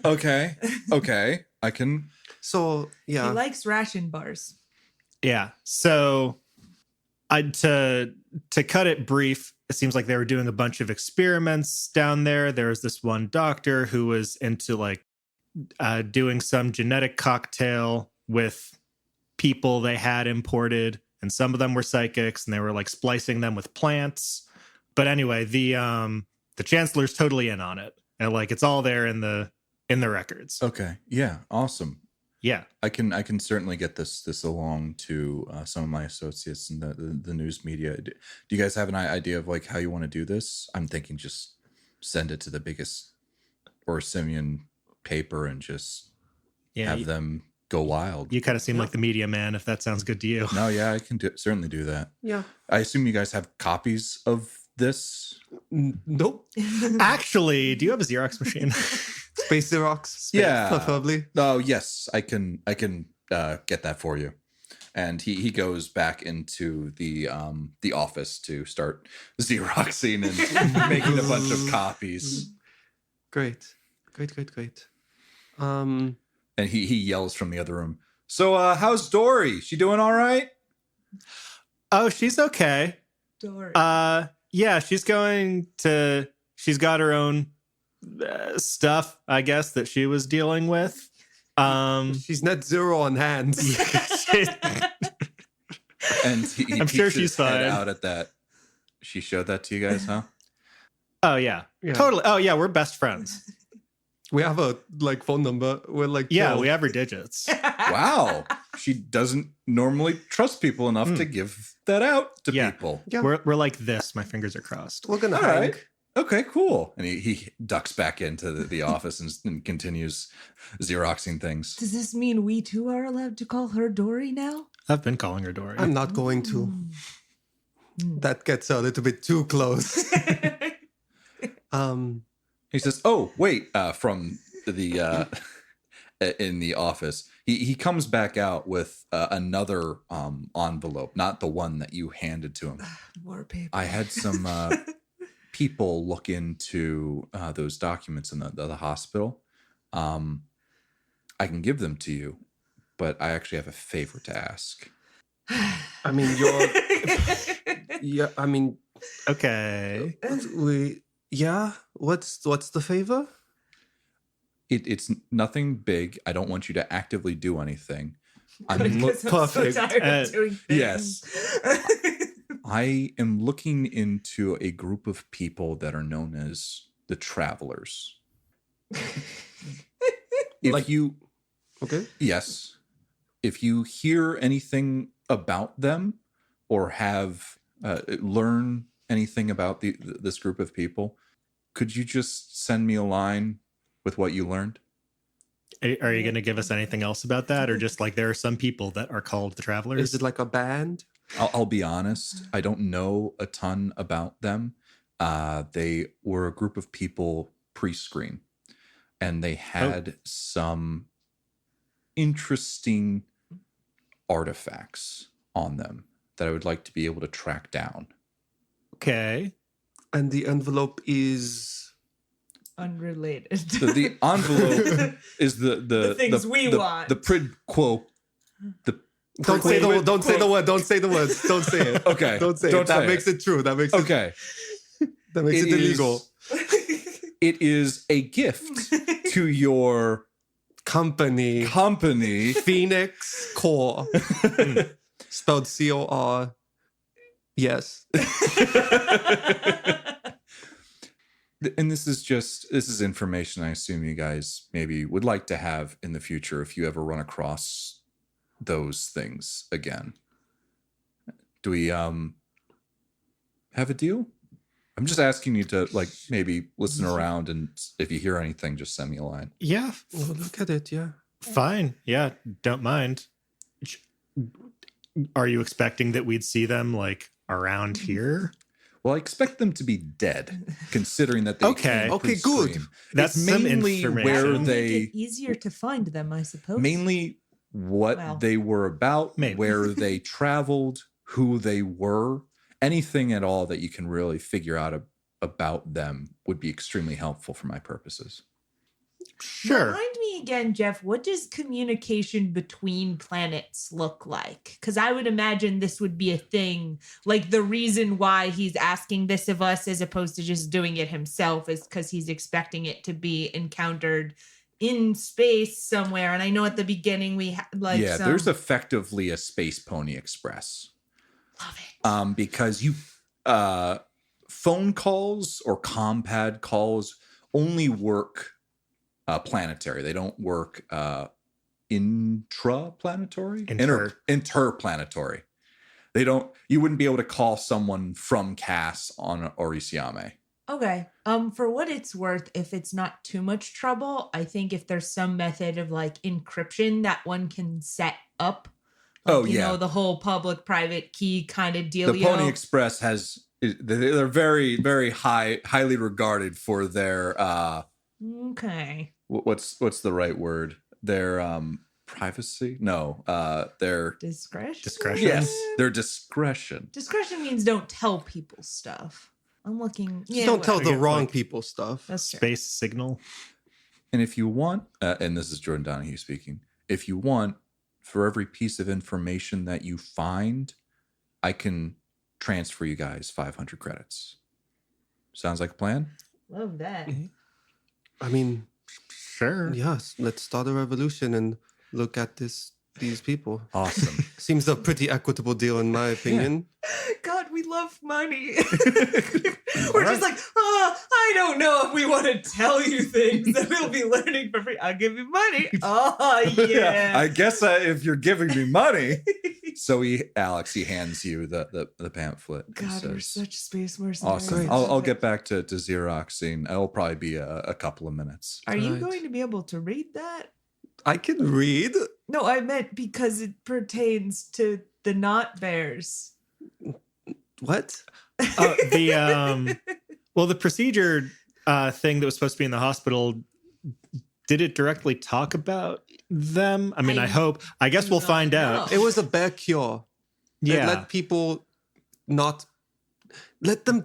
Okay. I can. So He yeah, likes ration bars. Yeah. So to cut it brief, it seems like they were doing a bunch of experiments down there. There was this one doctor who was into like doing some genetic cocktail with people they had imported, and some of them were psychics, and they were like splicing them with plants. But anyway, the chancellor's totally in on it, and like it's all there in the records. Okay. Yeah. Awesome. Yeah. I can certainly get this along to some of my associates in the news media. Do you guys have an idea of like how you want to do this? I'm thinking just send it to the biggest Orsiame paper and just have them go wild. You kind of seem like the media man, if that sounds good to you. No, yeah, I can certainly do that. yeah. I assume you guys have copies of this. Nope. Actually, do you have a Xerox machine? Space Xerox. Yeah. Preferably. Oh yes, I can get that for you. And he goes back into the office to start Xeroxing and making a bunch of copies. Great. And he yells from the other room. So how's Dory? She doing all right? Oh, she's okay. Dory. Yeah, she's got her own stuff, I guess, that she was dealing with. She's net zero on hand. And he I'm sure peeks she's his head fine. out at that. She showed that to you guys, huh? Oh yeah, Yeah. totally. Oh yeah, we're best friends. We have a like phone number. We're like Yeah, chill. we have her digits. Wow. She doesn't normally trust people enough to give that out to Yeah. people. Yeah. We're like this. My fingers are crossed. We're gonna All hang. right. Okay, cool. And he ducks back into the office and continues Xeroxing things. Does this mean we too are allowed to call her Dory now? I've been calling her Dory. I'm not going to. That gets a little bit too close. He says, "Oh, wait!" From the in the office, he comes back out with another envelope, not the one that you handed to him. More paper. I had some people look into those documents in the hospital. I can give them to you, but I actually have a favor to ask. I mean, you're. Yeah. I mean, Okay. What's the favor? It's nothing big. I don't want you to actively do anything. Because I'm perfect. so tired of doing things. Yes. I am looking into a group of people that are known as the Travelers. Like- you Okay. Yes. If you hear anything about them or have learn anything about this group of people, could you just send me a line with what you learned? Are you going to give us anything else about that, or just like there are some people that are called the Travelers? Is it like a band? I'll be honest. I don't know a ton about them. They were a group of people pre-screen, and they had some interesting artifacts on them that I would like to be able to track down. Okay. And the envelope is Unrelated. So the envelope is the things we want. The prid quo. Don't say the word. Don't say the word. Don't say the words. Don't say it. Okay. Don't say Don't it. That say makes it true. That makes it. Okay. That makes it It is- illegal. It is a gift to your Company. company. Phoenix Core. Spelled COR. Yes. And this is information I assume you guys maybe would like to have in the future if you ever run across those things again. Do we have a deal? I'm just asking you to like maybe listen around, and if you hear anything, just send me a line. Yeah, Well, look at it. Yeah. fine. Yeah, don't mind. Are you expecting that we'd see them like around here? Well, I expect them to be dead, considering that they Okay. came Okay, pretty good. stream. That's It's some mainly information. where That would they make it easier to find them, I suppose. mainly what Well. they were about, Maybe. where they traveled, who they were, anything at all that you can really figure out about them would be extremely helpful for my purposes. Sure. Remind me again, Jeff, what does communication between planets look like? Because I would imagine this would be a thing. Like the reason why he's asking this of us as opposed to just doing it himself is because he's expecting it to be encountered in space somewhere. And I know at the beginning we had like There's effectively a Space Pony Express. love it. Because you phone calls or compad calls only work planetary. They don't work intraplanetary, interplanetary. They don't. You wouldn't be able to call someone from Cass on Orsiame. Okay. For what it's worth, if it's not too much trouble, I think if there's some method of like encryption that one can set up, like, you know, the whole public-private key kind of dealio. The Pony Express has. They're very, very highly regarded for their. Okay. What's the right word? Their privacy? No, their Discretion. Yes, their discretion. Discretion means don't tell people stuff. I'm looking. Just don't tell the whatever. wrong Like- people stuff. That's true. Space signal. And if you want, and this is Jordan Donahue speaking, if you want, for every piece of information that you find, I can transfer you guys 500 credits. Sounds like a plan? Love that. I mean, Sure. yes, let's start a revolution and look at these people. Awesome. Seems a pretty equitable deal in my opinion. God, we love money. We're just like, I don't know if we want to tell you things that we'll be learning for free. I'll give you money. Oh, yeah. I guess if you're giving me money. So Alex, he hands you the pamphlet. He God, we're says, such space mercenaries. awesome. Great. I'll get back to Xeroxing. It'll probably be a couple of minutes. Are you Right. going to be able to read that? I can read. No, I meant because it pertains to the not bears. What? The procedure thing that was supposed to be in the hospital, did it directly talk about them? I mean, I hope. I guess do we'll not find know. out. It was a bear cure. It Yeah. let people not let them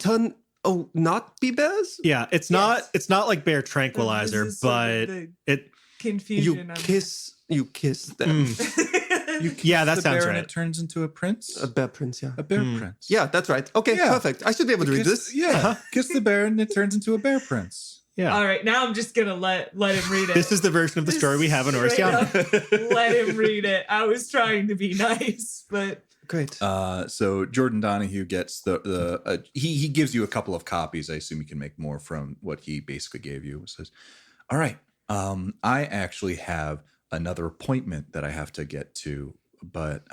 not be bears. Yeah, it's Yes. not like bear tranquilizer, This is sort of but the it confusion. You kiss them. yeah, that The sounds bear and right. it turns into a prince. A bear prince, yeah. A bear prince. Yeah, that's right. Okay, Yeah. perfect. I should be able to read this. Yeah. Kiss the bear and it turns into a bear prince. Yeah. All right, now I'm just gonna let him read it. This is the version of the story we have in Straight Orsiame. up, let him read it. I was trying to be nice, but Great. So Jordan Donahue gets he gives you a couple of copies. I assume you can make more from what he basically gave you. It says, all right, I actually have another appointment that I have to get to, but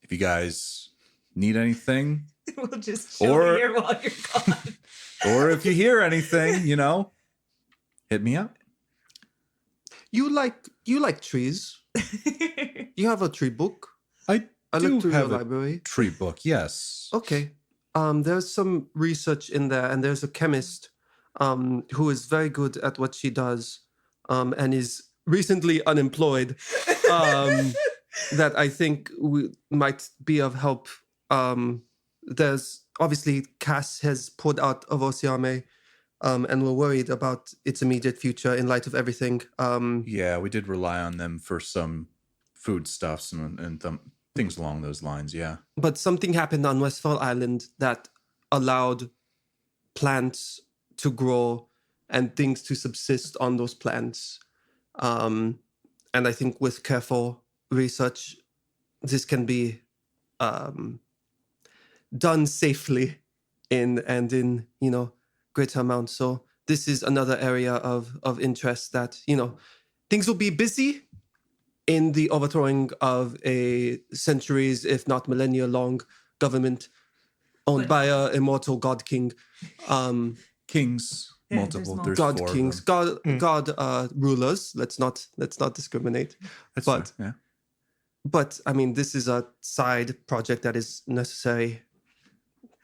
if you guys need anything, we'll just chill here while you're gone. or if you hear anything, hit me up. You like trees. You have a tree book. I I do looked through your have a library. tree book. Yes. Okay. There's some research in there, and there's a chemist who is very good at what she does, and is recently unemployed. That I think might be of help. There's obviously Cass has pulled out of Orsiame, and we're worried about its immediate future in light of everything. Yeah, we did rely on them for some foodstuffs and things along those lines. Yeah. But something happened on Westfall Island that allowed plants to grow and things to subsist on those plants. And I think with careful research, this can be done safely in greater amount. So this is another area of interest that, things will be busy in the overthrowing of a centuries, if not millennia long government owned by a immortal god king. Kings, Yeah, multiple. there's There's God four kings, of them. God rulers. Let's not discriminate. That's but- fine, yeah. But I mean, this is a side project that is necessary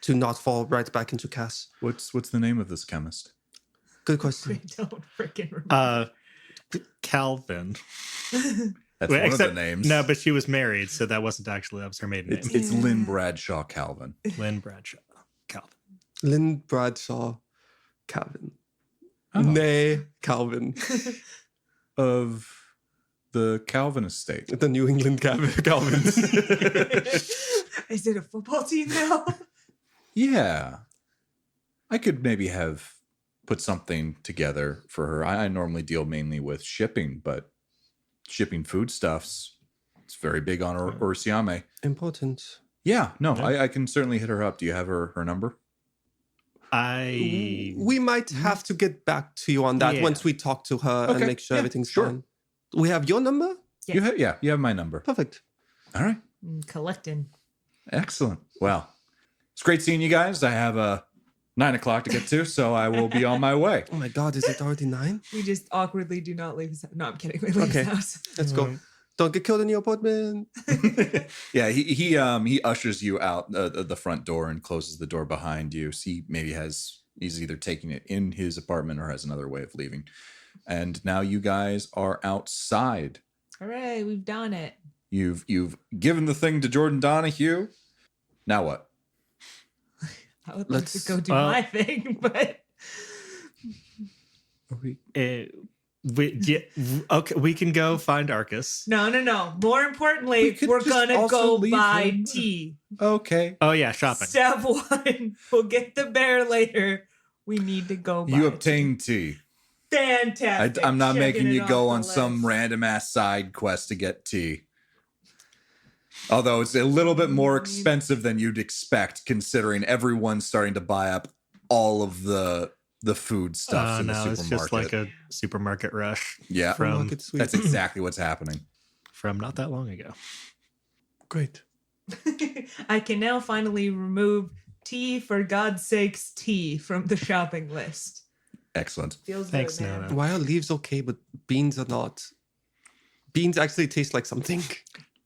to not fall right back into chaos. What's the name of this chemist? Good We question. don't freaking remember. Calvin. That's Wait, one of the names. No, but she was married, so that was her maiden name. It's Lynn Bradshaw Calvin. Lynn Bradshaw. Calvin. Lynn Bradshaw, Calvin. Oh. Nay, Calvin. Of the Calvin estate. The New England Calvins. Is it a football team now? Yeah. I could maybe have put something together for her. I normally deal mainly with shipping, but shipping foodstuffs, it's very big on Orsiame. Important. Yeah, no, Yeah. I can certainly hit her up. Do you have her number? We might have to get back to you on that Yeah. once we talk to her and Okay. make sure Yeah, everything's sure. fine. We have your number? Yeah. You have my number. Perfect. All right. Collecting. Excellent. Well, it's great seeing you guys. I have a 9 o'clock to get to, so I will be on my way. Oh my God, is it already 9? We just awkwardly do not leave his house. No, I'm kidding. We leave Okay. his house. Let's go. Don't get killed in your apartment. Yeah, he ushers you out the front door and closes the door behind you. So he's either taking it in his apartment or has another way of leaving. And now you guys are outside. Hooray, we've done it. You've given the thing to Jordan Donahue. Now what? I would like to Let's- go do my thing, but Okay, we can go find Arcus. no. More importantly, We could we're just gonna also go leave buy him. tea. Okay. Oh yeah, shopping. Step 1. We'll get the bear later. We need to go buy You obtain tea. Fantastic. I'm not Checking making it you off go the on some list. random ass side quest to get tea. Although it's a little bit more expensive than you'd expect, considering everyone's starting to buy up all of the food stuff in the No, supermarket. it's just like a supermarket rush Yeah, from Market sweep. that's exactly what's happening. from not that long ago. Great. I can now finally remove tea, for God's sakes, tea from the shopping list. Excellent. Feels Thanks, good, man. Nana. Why are leaves okay, but beans are not? Beans actually taste like something.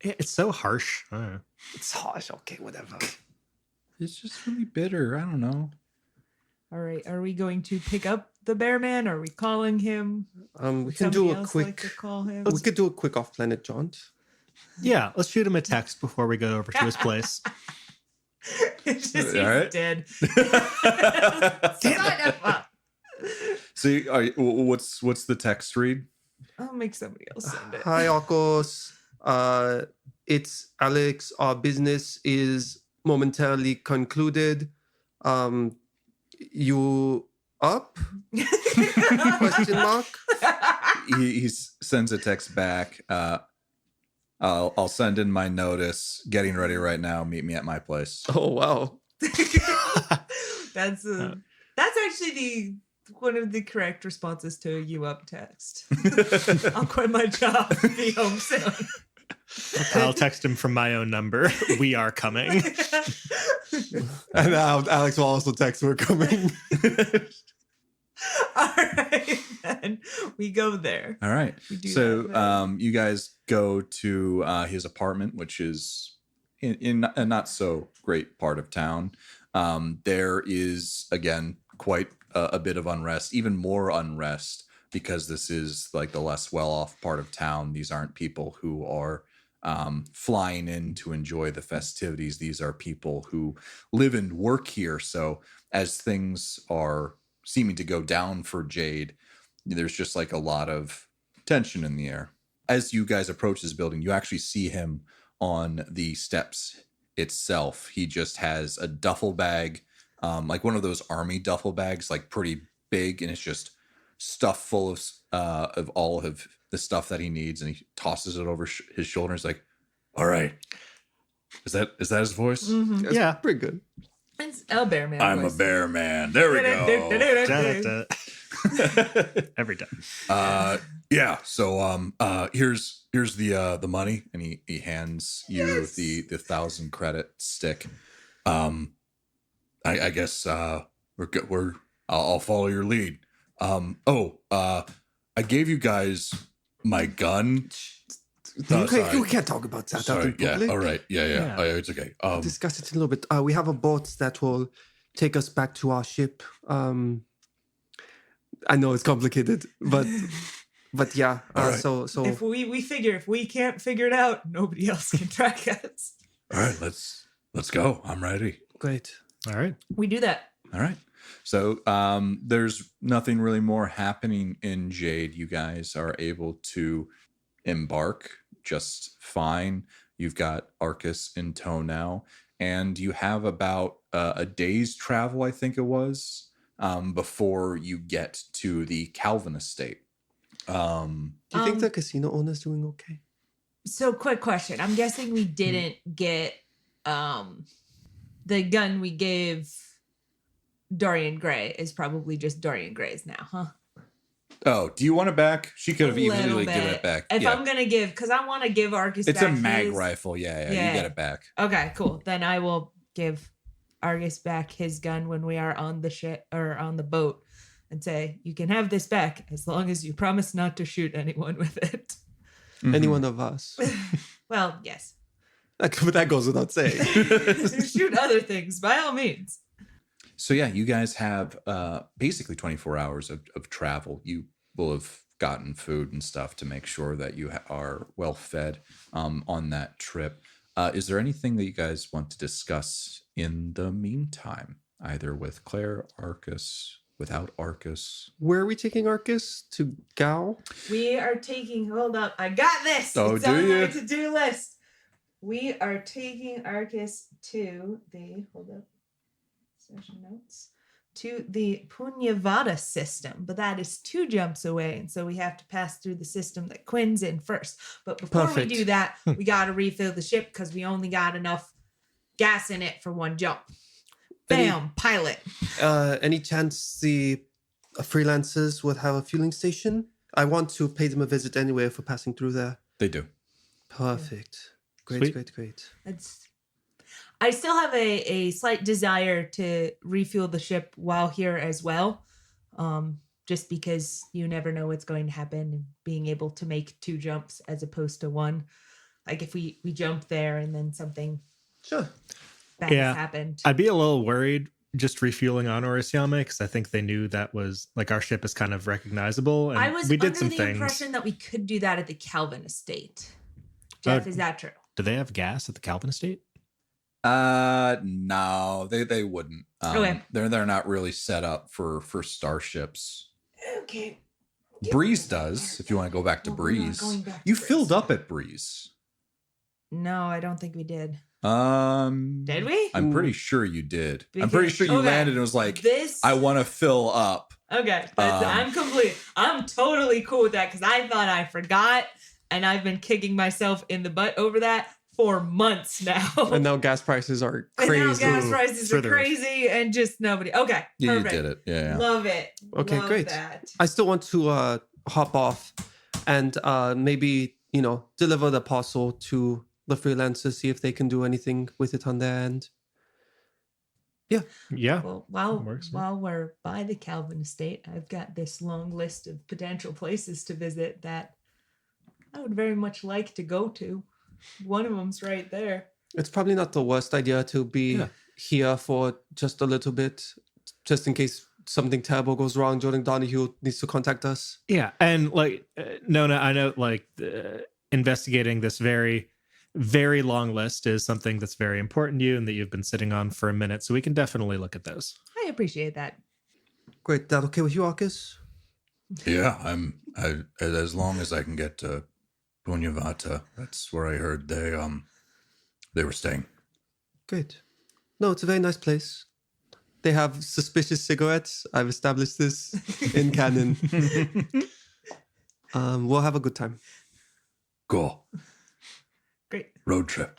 It's so harsh. I don't know. It's harsh. Okay, whatever. It's just really bitter. I don't know. All right, are we going to pick up the bear man? Are we calling him? We can do a Like quick. to call him. We could do a quick off-planet jaunt. Yeah, let's shoot him a text before we go over to his place. It's just he's All right. dead. Son of a- So, what's the text read? I'll make somebody else send it. Hi, Arcos. It's Alex. Our business is momentarily concluded. You up? Question mark. He sends a text back. I'll send in my notice. Getting ready right now. Meet me at my place. Oh wow. That's actually one of the correct responses to a "you up" text. I'll quit my job and be home soon. I'll text him from my own number. We are coming. And now Alex will also text we're coming. All right, then we go there. All right. We do So that, you guys go to his apartment, which is in a not so great part of town. There is, again, quite a bit of unrest, even more unrest, because this is like the less well-off part of town. These aren't people who are flying in to enjoy the festivities. These are people who live and work here. So as things are seeming to go down for Jade, there's just like a lot of tension in the air. As you guys approach this building, you actually see him on the steps itself. He just has a duffel bag, like one of those army duffel bags, like pretty big, and it's just stuffed full of all of the stuff that he needs, and he tosses it over his shoulder. And he's like, "All right, is that his voice?" Mhm. That's Yeah. pretty good. And man's a bear man. I'm a voice. bear man. There we go. Every time. Yeah. So here's the money, and he hands you the 1,000 credit stick. I guess I'll follow your lead. I gave you guys my gun. We can't talk about that out in public. All right. Yeah. It's okay. Discuss it a little bit. We have a boat that will take us back to our ship. I know it's complicated, but yeah. Right. So If we figure if we can't figure it out, nobody else can track us. All right. Let's go. I'm ready. great. All right. We do that. All right. So there's nothing really more happening in Jade. You guys are able to embark just fine. You've got Arcus in tow now, and you have about a day's travel, I think it was, before you get to the Calvin estate. Do you think the casino owner's doing okay? So, quick question. I'm guessing we didn't get the gun we gave Dorian Gray is probably just Dorian Gray's now, huh? Oh, do you want it back? She could have Little easily bit. given it back. If Yeah. I'm gonna give, because I want to give Argus It's back a mag his- rifle. Yeah, Yeah. you get it back. Okay, cool. Then I will give Argus back his gun when we are on the ship or on the boat and say, you can have this back as long as you promise not to shoot anyone with it. Mhm. Any one of us. Well, yes. But that goes without saying. Shoot other things, by all means. So yeah, you guys have basically 24 hours of travel. You will have gotten food and stuff to make sure that you are well fed on that trip. Is there anything that you guys want to discuss in the meantime, either with Claire, Arcus, without Arcus? Where are we taking Arcus? To Gao? We are taking, hold up, I got this. Oh, it's do on you? my to-do list. We are taking Arcus to the, hold up, session notes, to the Punyavada system, but that is 2 jumps away, and so we have to pass through the system that Quinn's in first. But before Perfect. we do that, we got to refill the ship because we only got enough gas in it for 1 jump. Bam, pilot. Any chance the freelancers would have a fueling station? I want to pay them a visit anyway for passing through there. They do. Perfect. Great, Sweet. great. I still have a slight desire to refuel the ship while here as well. Just because you never know what's going to happen, and being able to make 2 jumps as opposed to 1. Like if we jump there and then something Sure. bad Yeah. happened. I'd be a little worried just refueling on Orsiame because I think they knew that was like our ship is kind of recognizable. And I was we did under some the things. impression that we could do that at the Calvin estate. Jeff, is that true? Do they have gas at the Calvin estate? No, they wouldn't. Okay. They're not really set up for starships. Okay. Breeze does, if you want to go back to Well, we're not Breeze. going back to You Breeze. filled up at Breeze. No, I don't think we did. Did we? I'm pretty sure you did. I'm pretty sure you Okay. landed and was like, This I want to fill up. Okay, Um, I'm totally cool with that because I thought I forgot, and I've been kicking myself in the butt over that for months now. And now gas prices are And now crazy. gas prices Through are the roof. crazy, and just nobody. Okay, Yeah, you perfect. did it. Yeah. Love it. Okay, Love great. That. I still want to hop off and maybe, deliver the parcel to the freelancers, see if they can do anything with it on their end. Yeah. Well, Works, yeah. while we're by the Calvin estate, I've got this long list of potential places to visit that I would very much like to go to. One of them's right there. It's probably not the worst idea to be Yeah. here for just a little bit, just in case something terrible goes wrong. Jordan Donahue needs to contact us. Yeah. And like, Nona, I know like investigating this very, very long list is something that's very important to you and that you've been sitting on for a minute. So we can definitely look at those. I appreciate that. Great. That okay with you, Arcus? Yeah, as long as I can get to Punyavata. That's where I heard they were staying. Great. No, it's a very nice place. They have suspicious cigarettes. I've established this in canon. We'll have a good time. Cool. Great. Road trip.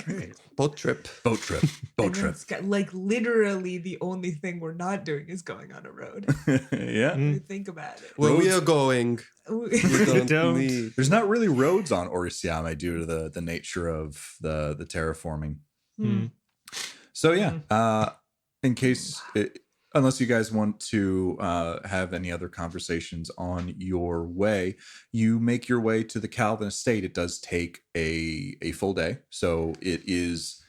Great. Boat trip. Boat trip. Boat And trip. it's got, like literally the only thing we're not doing is going on a road. Yeah. When you think about it. Where we Roads- are going, we don't, don't. need. There's not really roads on Orsiame due to the nature of the terraforming. Hmm. So yeah, in case, unless you guys want to have any other conversations on your way, you make your way to the Calvin estate. It does take a full day. So it is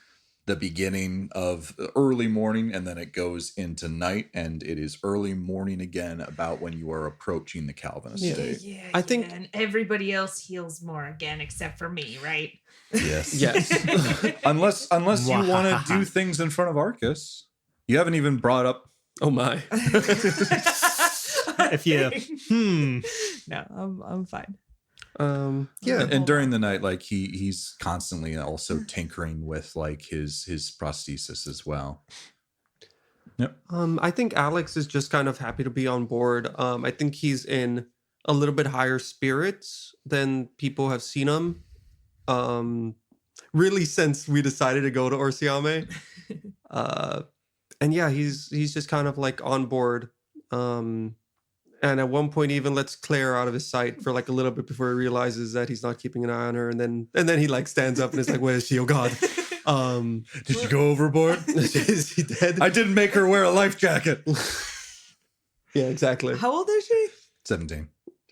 the beginning of early morning, and then it goes into night, and it is early morning again about when you are approaching the Calvin Yeah. estate. Yeah, I think- and everybody else heals more again except for me, right? Yes. Yes. Unless you want to do things in front of Arcus. You haven't even brought up. Oh my. If you, No, I'm fine. Yeah. And during the night, like he's constantly also tinkering with like his prosthesis as well. Yep. I think Alex is just kind of happy to be on board. I think he's in a little bit higher spirits than people have seen him. Really, since we decided to go to Orsiame. And yeah, he's just kind of like on board. And at one point even lets Claire out of his sight for like a little bit before he realizes that he's not keeping an eye on her. And then he like stands up and is like, where is she? Oh God. Did she go overboard? Is she dead? I didn't make her wear a life jacket. Yeah, exactly. How old is she? 17.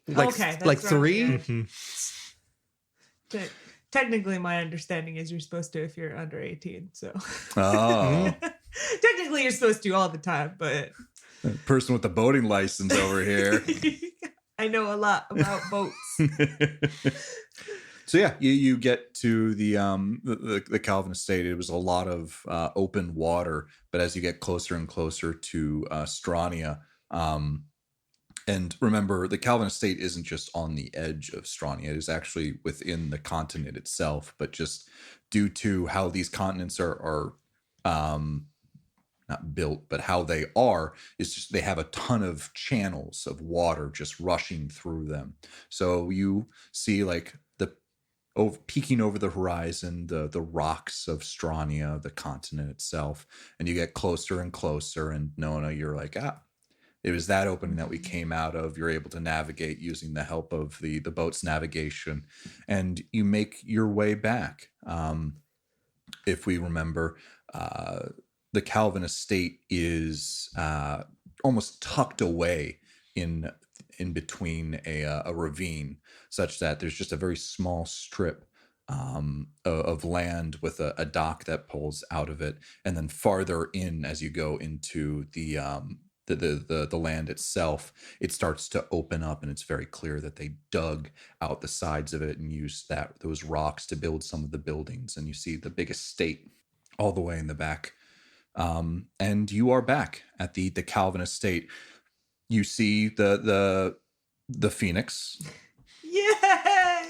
Like, Okay, that's like right, 3? yeah. Mhm. Technically, my understanding is you're supposed to if you're under 18. So Oh, technically, you're supposed to all the time, but person with the boating license over here. I know a lot about boats. So yeah, you get to the Calvin estate. It was a lot of open water, but as you get closer and closer to Strania, and remember, the Calvin estate isn't just on the edge of Strania; it is actually within the continent itself. But just due to how these continents are not built, but how they are, is just they have a ton of channels of water just rushing through them. So you see like peeking over the horizon, the rocks of Strania, the continent itself, and you get closer and closer, and Nona, you're like, it was that opening that we came out of. You're able to navigate using the help of the boat's navigation, and you make your way back. If we remember, the Calvin estate is almost tucked away in between a ravine, such that there's just a very small strip of land with a dock that pulls out of it, and then farther in as you go into the land itself, it starts to open up, and it's very clear that they dug out the sides of it and used those rocks to build some of the buildings, and you see the big estate all the way in the back. And you are back at the Calvin estate. You see the Phoenix. Yay!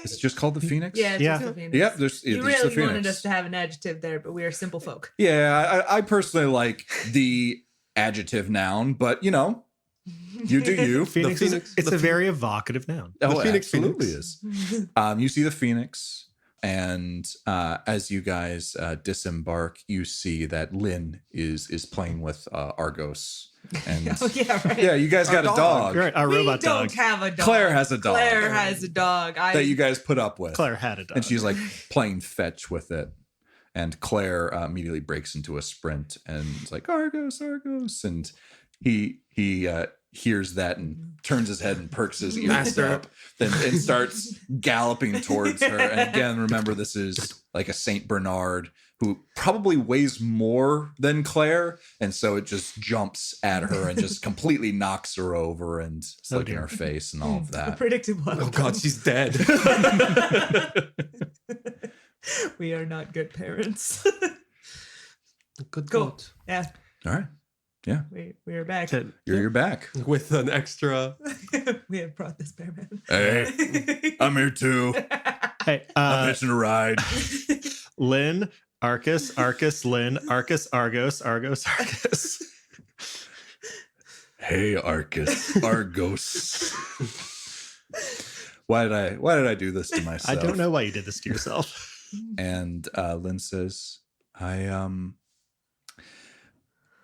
Is it just called the Phoenix? Yeah, it's Yeah. just a Phoenix. Yep. There's You there's the really wanted Phoenix. us to have an adjective there, but we are simple folk. Yeah, I personally like the adjective noun, but you know, you do you. Phoenix, Phoenix- it's the a very evocative noun. Oh, The Phoenix absolutely Phoenix. is. You see the Phoenix, and as you guys disembark, you see that Lynn is playing with Argos, and Oh yeah, right. yeah, you guys got a dog Right, our We robot don't dog. have a dog. Claire has a dog. Claire has a dog. that you guys put up with, Claire had a dog. and she's like playing fetch with it. And Claire immediately breaks into a sprint and is like, Argos, Argos. And he hears that and turns his head and perks his ears Master. up and starts galloping towards her. And again, remember, this is like a Saint Bernard who probably weighs more than Claire. And so it just jumps at her and just completely knocks her over and it's like in dear. her face and all of A that. predictable. Oh God, she's dead. We are not good parents. Good Cool. goat. Yeah, All right. Yeah. we are back. You're back. With an extra. We have brought this bear man. Hey, I'm here too. Hey, I'm hitching a ride. Lynn, Arcus, Arcus, Lynn, Arcus, Argos, Argos, Arcus. Hey, Arcus, Argos. Why did I do this to myself? I don't know why you did this to yourself. And Lynn says,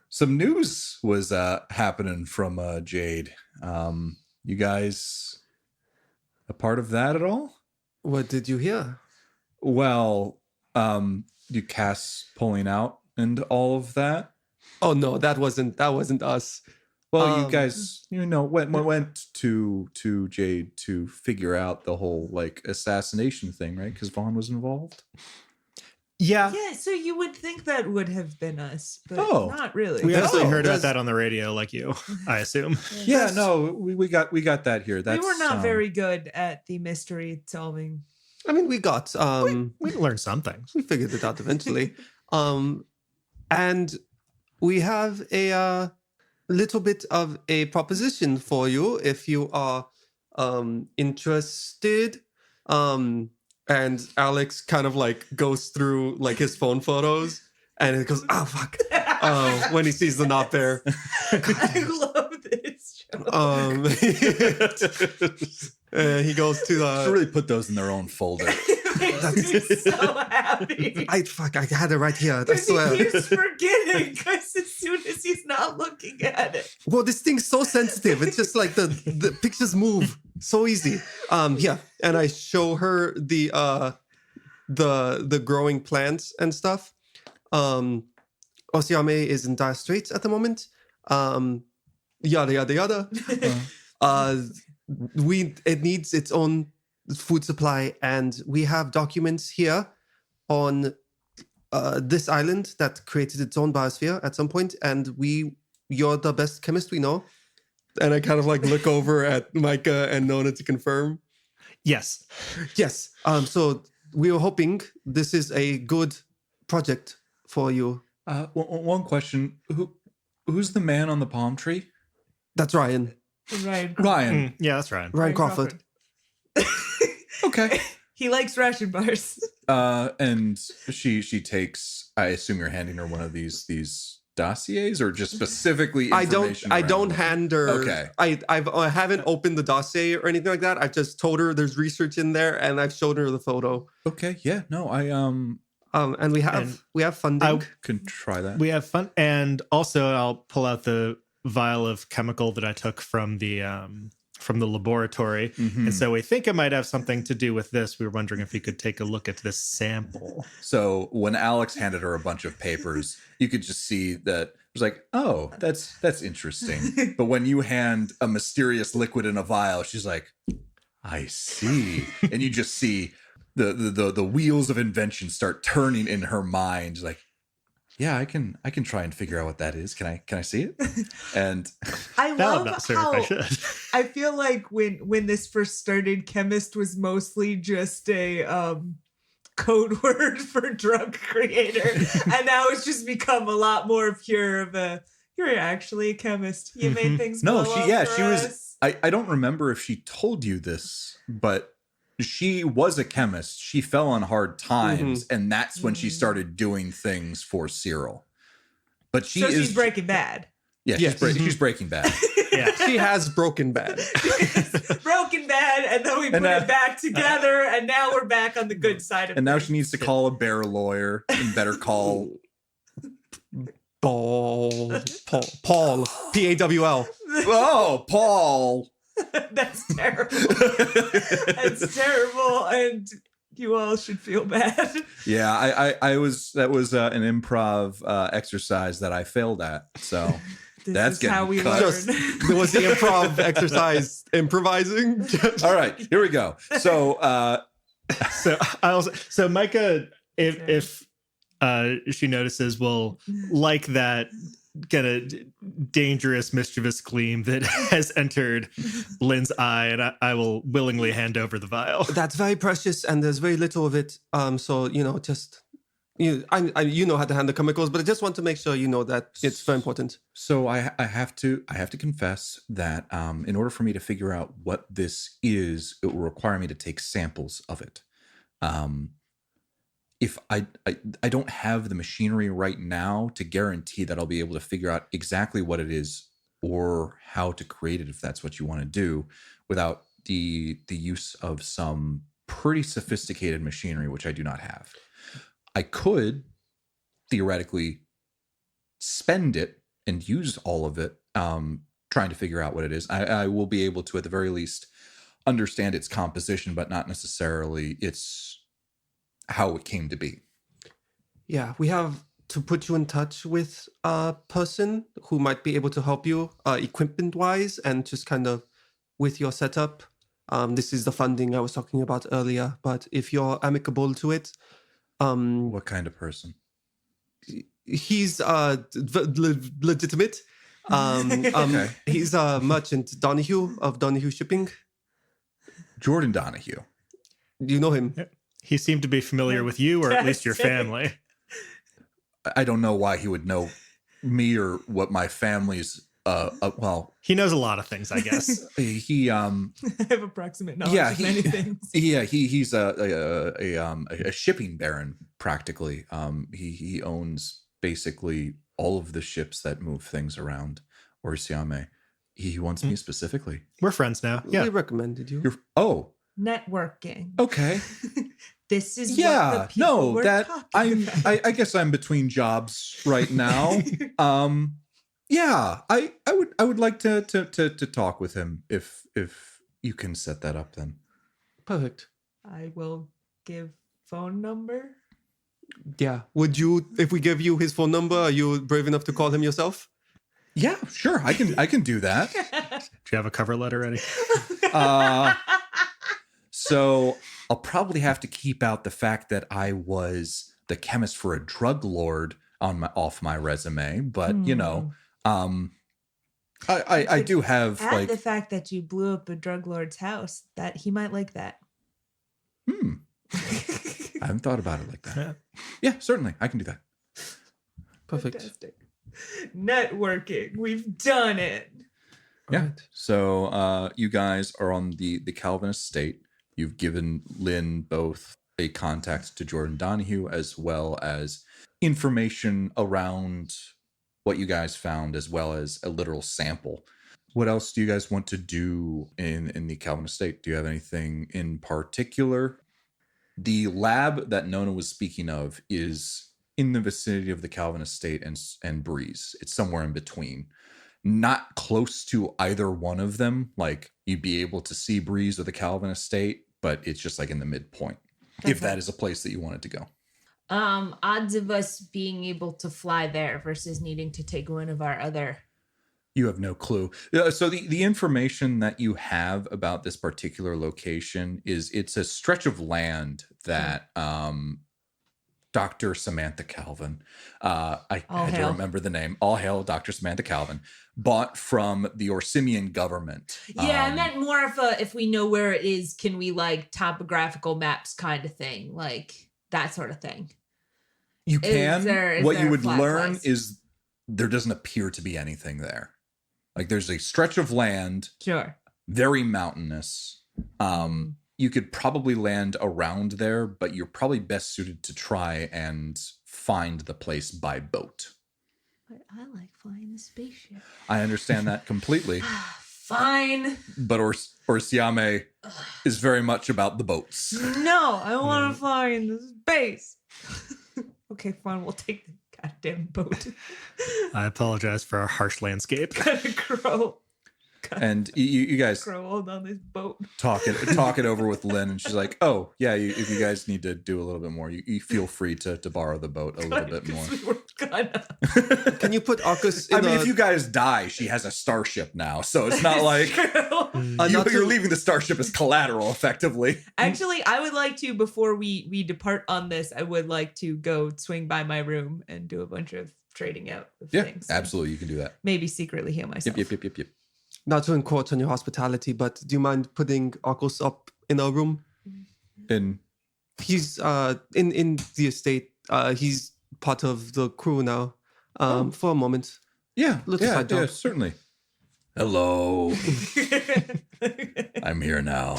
some news was happening from Jade. You guys a part of that at all? What did you hear? Well, you Cass pulling out and all of that. Oh no, that wasn't us. Well, you guys, went to Jade to figure out the whole like assassination thing, right? Because Vaughn was involved. Yeah. Yeah, so you would think that would have been us, but Oh. not really. We actually heard about that's- that on the radio, like you, I assume. Yeah, no, we got that here. That's, we were not very good at the mystery solving. I mean, we got We learned some things. we figured it out eventually. And we have a little bit of a proposition for you if you are interested. And Alex kind of like goes through like his phone photos and it goes, oh fuck. When he sees the not bear. I love this show. He goes to Should really put those in their own folder. It makes me so happy. I had it right here. I Because swear. he keeps forgetting because as soon as he's not looking at it. Well, this thing's so sensitive. It's just like the pictures move so easy. Yeah, and I show her the growing plants and stuff. Orsiame is in dire straits at the moment. Yada yada yada. It needs its own food supply, and we have documents here on this island that created its own biosphere at some point, and you're the best chemist we know. And I kind of like look over at Micah and Nona to confirm. Yes. Yes. So we were hoping this is a good project for you. One question: who's the man on the palm tree? That's Ryan. Ryan. Ryan. Yeah, that's right. Ryan Crawford. Okay. He likes ration bars. And she takes. I assume you're handing her one of these dossiers, or just specifically. I don't around- hand her. Okay. I haven't opened the dossier or anything like that. I've just told her there's research in there, and I've shown her the photo. Okay. Yeah. No. I And we have funding. can try that. We have fun. And also I'll pull out the vial of chemical that I took from the laboratory. Mhm. And so we think it might have something to do with this. We were wondering if we could take a look at this sample. So when Alex handed her a bunch of papers, you could just see that it was like, oh, that's interesting. But when you hand a mysterious liquid in a vial, she's like, I see. And you just see the wheels of invention start turning in her mind. Like, yeah, I can try and figure out what that is. Can I see it? And I Now I'm love not sure how if I should. I feel like when this first started, chemist was mostly just a code word for drug creator, and now it's just become a lot more pure of a. You're actually a chemist. You made things. no, blow she up for was. us. I don't remember if she told you this, but she was a chemist. She fell on hard times, and that's when she started doing things for Cyril. But She's Breaking Bad. Yeah, Yes. she's Breaking Bad. Yeah. She has broken bad. Broken Bad, and then we put it back together, and now we're back on the good side of And now things. she needs to call a bear lawyer and better call. Paul. Pawl. Oh, Paul. That's terrible. That's terrible, and you all should feel bad. Yeah, that was an improv exercise that I failed at. So This That's is how getting we cut. learn. Just there was the improv exercise improvising. all right, here we go. So So Micah, if she notices, will like that kind of dangerous, mischievous gleam that has entered Lynn's eye, and I will willingly hand over the vial. That's very precious, and there's very little of it. So just you know how to handle chemicals, but I just want to make sure you know that it's very important. So I have to confess that in order for me to figure out what this is, it will require me to take samples of it. If I don't have the machinery right now to guarantee that I'll be able to figure out exactly what it is or how to create it, if that's what you want to do, without the use of some pretty sophisticated machinery, which I do not have. I could theoretically spend it and use all of it trying to figure out what it is. I will be able to, at the very least, understand its composition, but not necessarily its how it came to be. Yeah, we have to put you in touch with a person who might be able to help you equipment-wise and just kind of with your setup. This is the funding I was talking about earlier, but if you're amicable to it... What kind of person? He's legitimate. Okay. He's a merchant, Donahue of Donahue Shipping. Jordan Donahue. You know him. He seemed to be familiar with you, or at least your family. I don't know why he would know me or what my family's. Well, he knows a lot of things, I guess. he I have approximate knowledge of many things. Yeah, he's a shipping baron practically. He owns basically all of the ships that move things around Orsiame. He wants me specifically. We're friends now. Yeah. We recommended you. Networking. Okay. This is what the people were talking about. I guess I'm between jobs right now. Yeah, I would like to talk with him if you can set that up then. Perfect. I will give phone number. Yeah. Would you, if we give you his phone number, are you brave enough to call him yourself? Yeah, sure. I can do that. Do you have a cover letter ready? So I'll probably have to keep out the fact that I was the chemist for a drug lord off my resume, but you know, I do have Add like the fact that you blew up a drug lord's house. That he might like that. I haven't thought about it like that. Yeah, certainly. I can do that. Perfect. Fantastic. Networking. We've done it. Yeah. Right. So you guys are on the Calvin estate. You've given Lynn both a contact to Jordan Donahue as well as information around what you guys found, as well as a literal sample. What else do you guys want to do in the Calvin estate? Do you have anything in particular? The lab that Nona was speaking of is in the vicinity of the Calvin estate and Breeze. It's somewhere in between. Not close to either one of them. Like you'd be able to see Breeze or the Calvin estate, but it's just like in the midpoint. Okay. If that is a place that you wanted to go. Odds of us being able to fly there versus needing to take one of our other. You have no clue. So the information that you have about this particular location is it's a stretch of land that Dr. Samantha Calvin, I had to remember the name, all hail Dr. Samantha Calvin, bought from the Orsimian government. Yeah, I meant more of a, if we know where it is, can we like topographical maps kind of thing, like that sort of thing. You can. What you would learn place? is there doesn't appear to be anything there. Like there's a stretch of land, Sure. very mountainous. You could probably land around there, but you're probably best suited to try and find the place by boat. But I like flying the spaceship. I understand that completely. Fine. But Orsiame is very much about the boats. No, I want to fly in the space. Okay, fine. We'll take the goddamn boat. I apologize for our harsh landscape. Gotta crow. And you guys Crow on this boat. talk it over with Lynn, and she's like, "Oh yeah, if you guys need to do a little bit more, you feel free to borrow the boat a little bit more." We were gonna. Can you put Arcus in if you guys die, she has a starship now, so it's not like not you're leaving the starship as collateral, effectively. Actually, I would like to, before we depart on this, I would like to go swing by my room and do a bunch of trading out of things. Absolutely, you can do that. Maybe secretly heal myself. Yep. not to encroach on your hospitality, but do you mind putting Arcos up in our room? And He's in the estate. He's part of the crew now. For a moment. Little side job. certainly. Hello, I'm here now.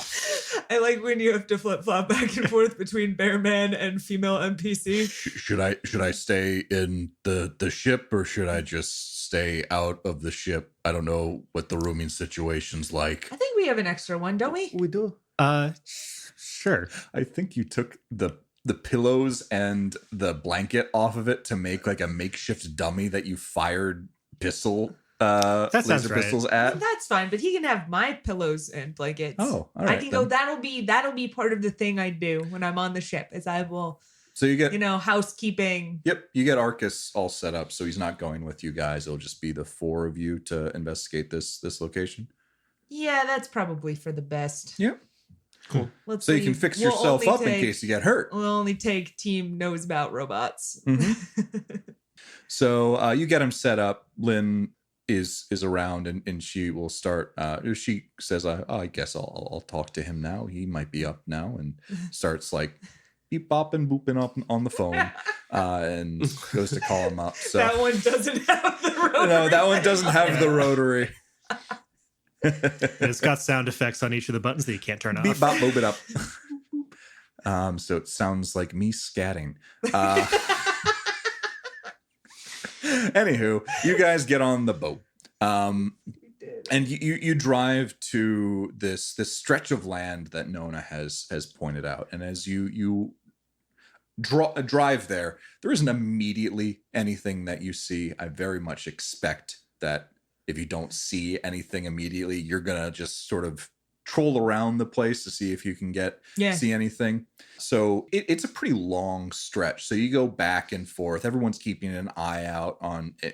I like when you have to flip flop back and forth between bear man and female NPC. Should I stay in the ship, or should I just stay out of the ship? I don't know what the rooming situation's like. I think we have an extra one, don't we? We do. Sure. I think you took the pillows and the blanket off of it to make like a makeshift dummy that you fired sounds laser right. pistols at. That's fine, but he can have my pillows and blankets. Oh, all I right. can go. then. That'll be part of the thing I do when I'm on the ship. Is I will, So you get housekeeping. Yep, you get Arcus all set up, so he's not going with you guys. It'll just be the four of you to investigate this location. Yeah, that's probably for the best. Yep. Cool. Let's So you can leave. fix We'll yourself only up in take- case you get hurt. We'll only take team knows about robots. So you get him set up. Lynn is around, and she will start. She says, "I guess I'll talk to him now. He might be up now," and starts like beep bopping, booping up on the phone, and goes to call him up. So That one doesn't have the rotary. no, that one doesn't have the rotary. It's got sound effects on each of the buttons that you can't turn Beep off. bop boop it up. So it sounds like me scatting. Anywho, you guys get on the boat. And you drive to this stretch of land that Nona has pointed out. And as you drive there isn't immediately anything that you see. I very much expect that if you don't see anything immediately, you're gonna just sort of troll around the place to see if you can see anything. So it's a pretty long stretch. So you go back and forth. Everyone's keeping an eye out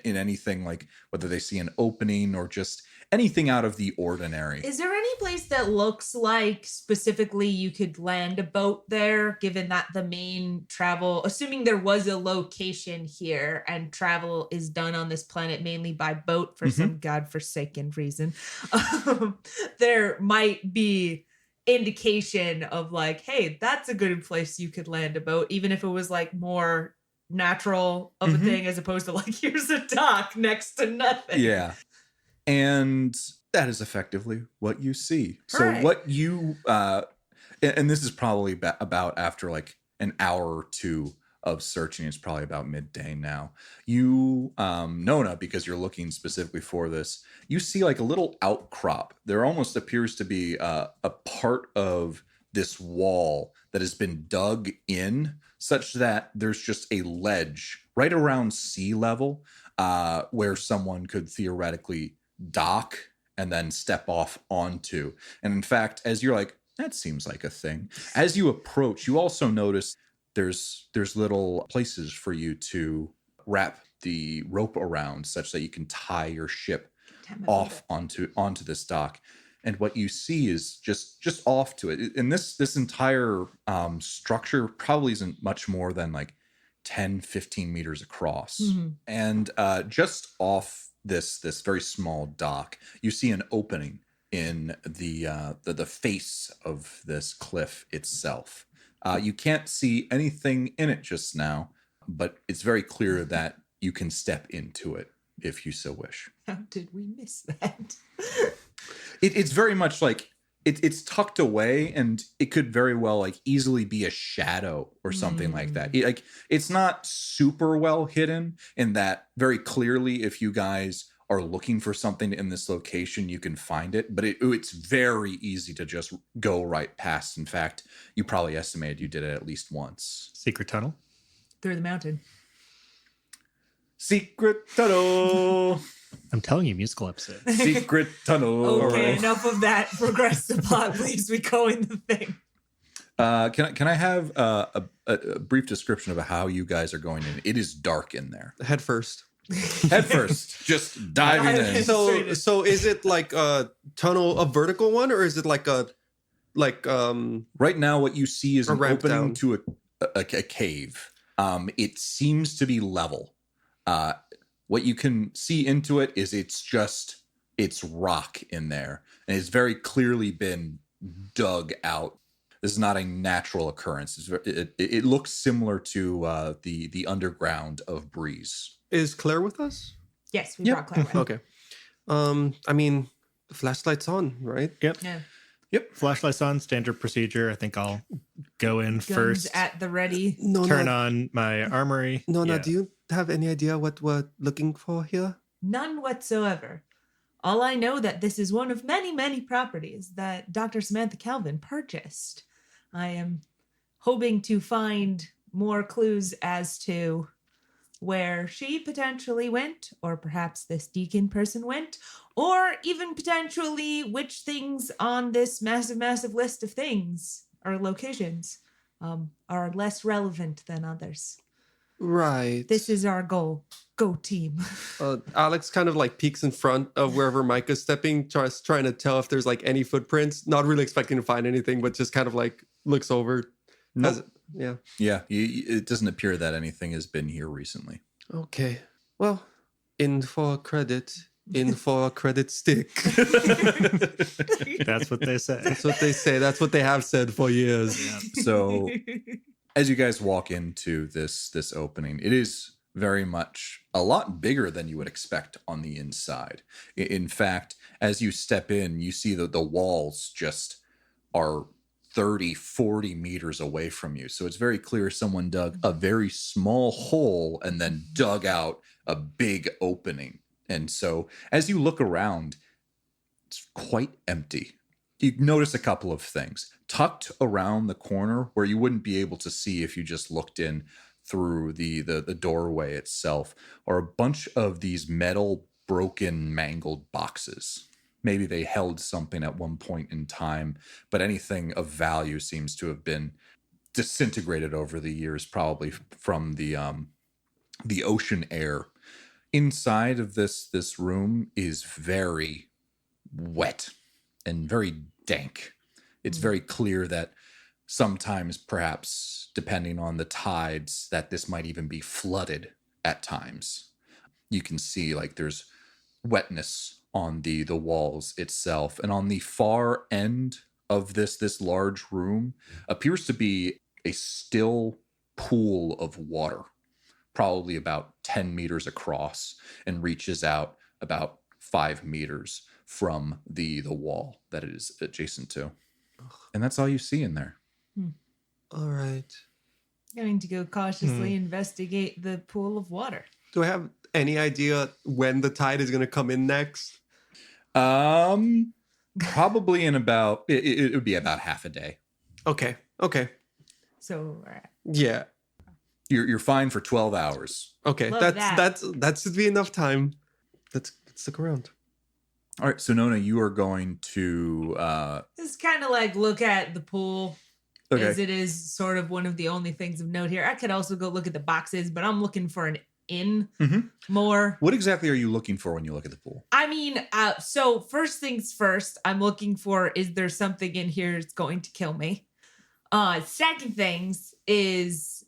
in anything, like whether they see an opening or just anything out of the ordinary. Is there any place that looks like specifically you could land a boat there, given that the main travel, assuming there was a location here and travel is done on this planet mainly by boat for some godforsaken reason, there might be indication of like, hey, that's a good place you could land a boat, even if it was like more natural of a thing as opposed to like, here's a dock next to nothing. Yeah. And that is effectively what you see. So Right. what you and this is probably about after like an hour or two of searching. It's probably about midday now. You Nona, because you're looking specifically for this, you see like a little outcrop. There almost appears to be a part of this wall that has been dug in such that there's just a ledge right around sea level where someone could theoretically dock and then step off onto. And in fact, as you're like, that seems like a thing, as you approach, you also notice there's little places for you to wrap the rope around such that you can tie your ship off onto this dock. And what you see is just off to it. And this entire structure probably isn't much more than like 10, 15 meters across. And just off this very small dock, you see an opening in the face of this cliff itself. You can't see anything in it just now, but it's very clear that you can step into it if you so wish. How did we miss that? It's very much like it's tucked away, and it could very well like easily be a shadow or something like that. It's not super well hidden in that very clearly, if you guys are looking for something in this location, you can find it, but it's very easy to just go right past. In fact, you probably estimated you did it at least once. Secret tunnel. Through the mountain. Secret tunnel. I'm telling you, musical episode. Secret tunnel. Okay, enough of that. Progress the plot, please. We go in the thing. Can I have a brief description of how you guys are going in? It is dark in there. Head first. Head first, just diving in. So is it like a tunnel, a vertical one, or is it like Right now, what you see is A an ramp opening down. to a cave. It seems to be level. What you can see into it is it's rock in there, and it's very clearly been dug out. This is not a natural occurrence. It looks similar to the underground of Breeze. Is Claire with us? Yes, we Yep. brought Claire with. Okay. I mean, the flashlight's on, right? Yep. Yeah. Flashlights on, standard procedure. I think I'll go in Guns first. at the ready. Turn on my armory. No, Yeah. do you have any idea what we're looking for here? None whatsoever. All I know that this is one of many, many properties that Dr. Samantha Calvin purchased. I am hoping to find more clues as to where she potentially went, or perhaps this deacon person went, or even potentially which things on this massive, massive list of things or locations are less relevant than others. Right. This is our goal. Go team. Alex kind of like peeks in front of wherever Micah's stepping, trying to tell if there's like any footprints. Not really expecting to find anything, but just kind of like looks over. Nope. Yeah. Yeah, it doesn't appear that anything has been here recently. Okay. Well, in for credit, in for a credit stick. That's what they say. That's what they say. That's what they have said for years. So as you guys walk into this opening, it is very much a lot bigger than you would expect on the inside. In fact, as you step in, you see that the walls just are 30, 40 meters away from you. So it's very clear someone dug a very small hole and then dug out a big opening. And so as you look around, it's quite empty. You notice a couple of things. Tucked around the corner where you wouldn't be able to see if you just looked in through the doorway itself are a bunch of these metal, broken, mangled boxes. Maybe they held something at one point in time, but anything of value seems to have been disintegrated over the years, probably from the ocean air. Inside of this room is very wet and very dank. It's very clear that sometimes, perhaps depending on the tides, that this might even be flooded at times. You can see like there's wetness on the walls itself, and on the far end of this large room appears to be a still pool of water, probably about 10 meters across, and reaches out about 5 meters from the wall that it is adjacent to. And that's all you see in there. All right. Going to go cautiously investigate the pool of water. Do I have any idea when the tide is going to come in next? Probably in about, it would be about half a day. Okay. So Yeah. You're fine for 12 hours. Okay. Love That should be enough time. Let's stick around. All right, so Nona, you are going to just kind of like look at the pool, okay. as it is sort of one of the only things of note here. I could also go look at the boxes, but I'm looking for an inn more. What exactly are you looking for when you look at the pool? I mean, so first things first, I'm looking for, is there something in here that's going to kill me? Second things is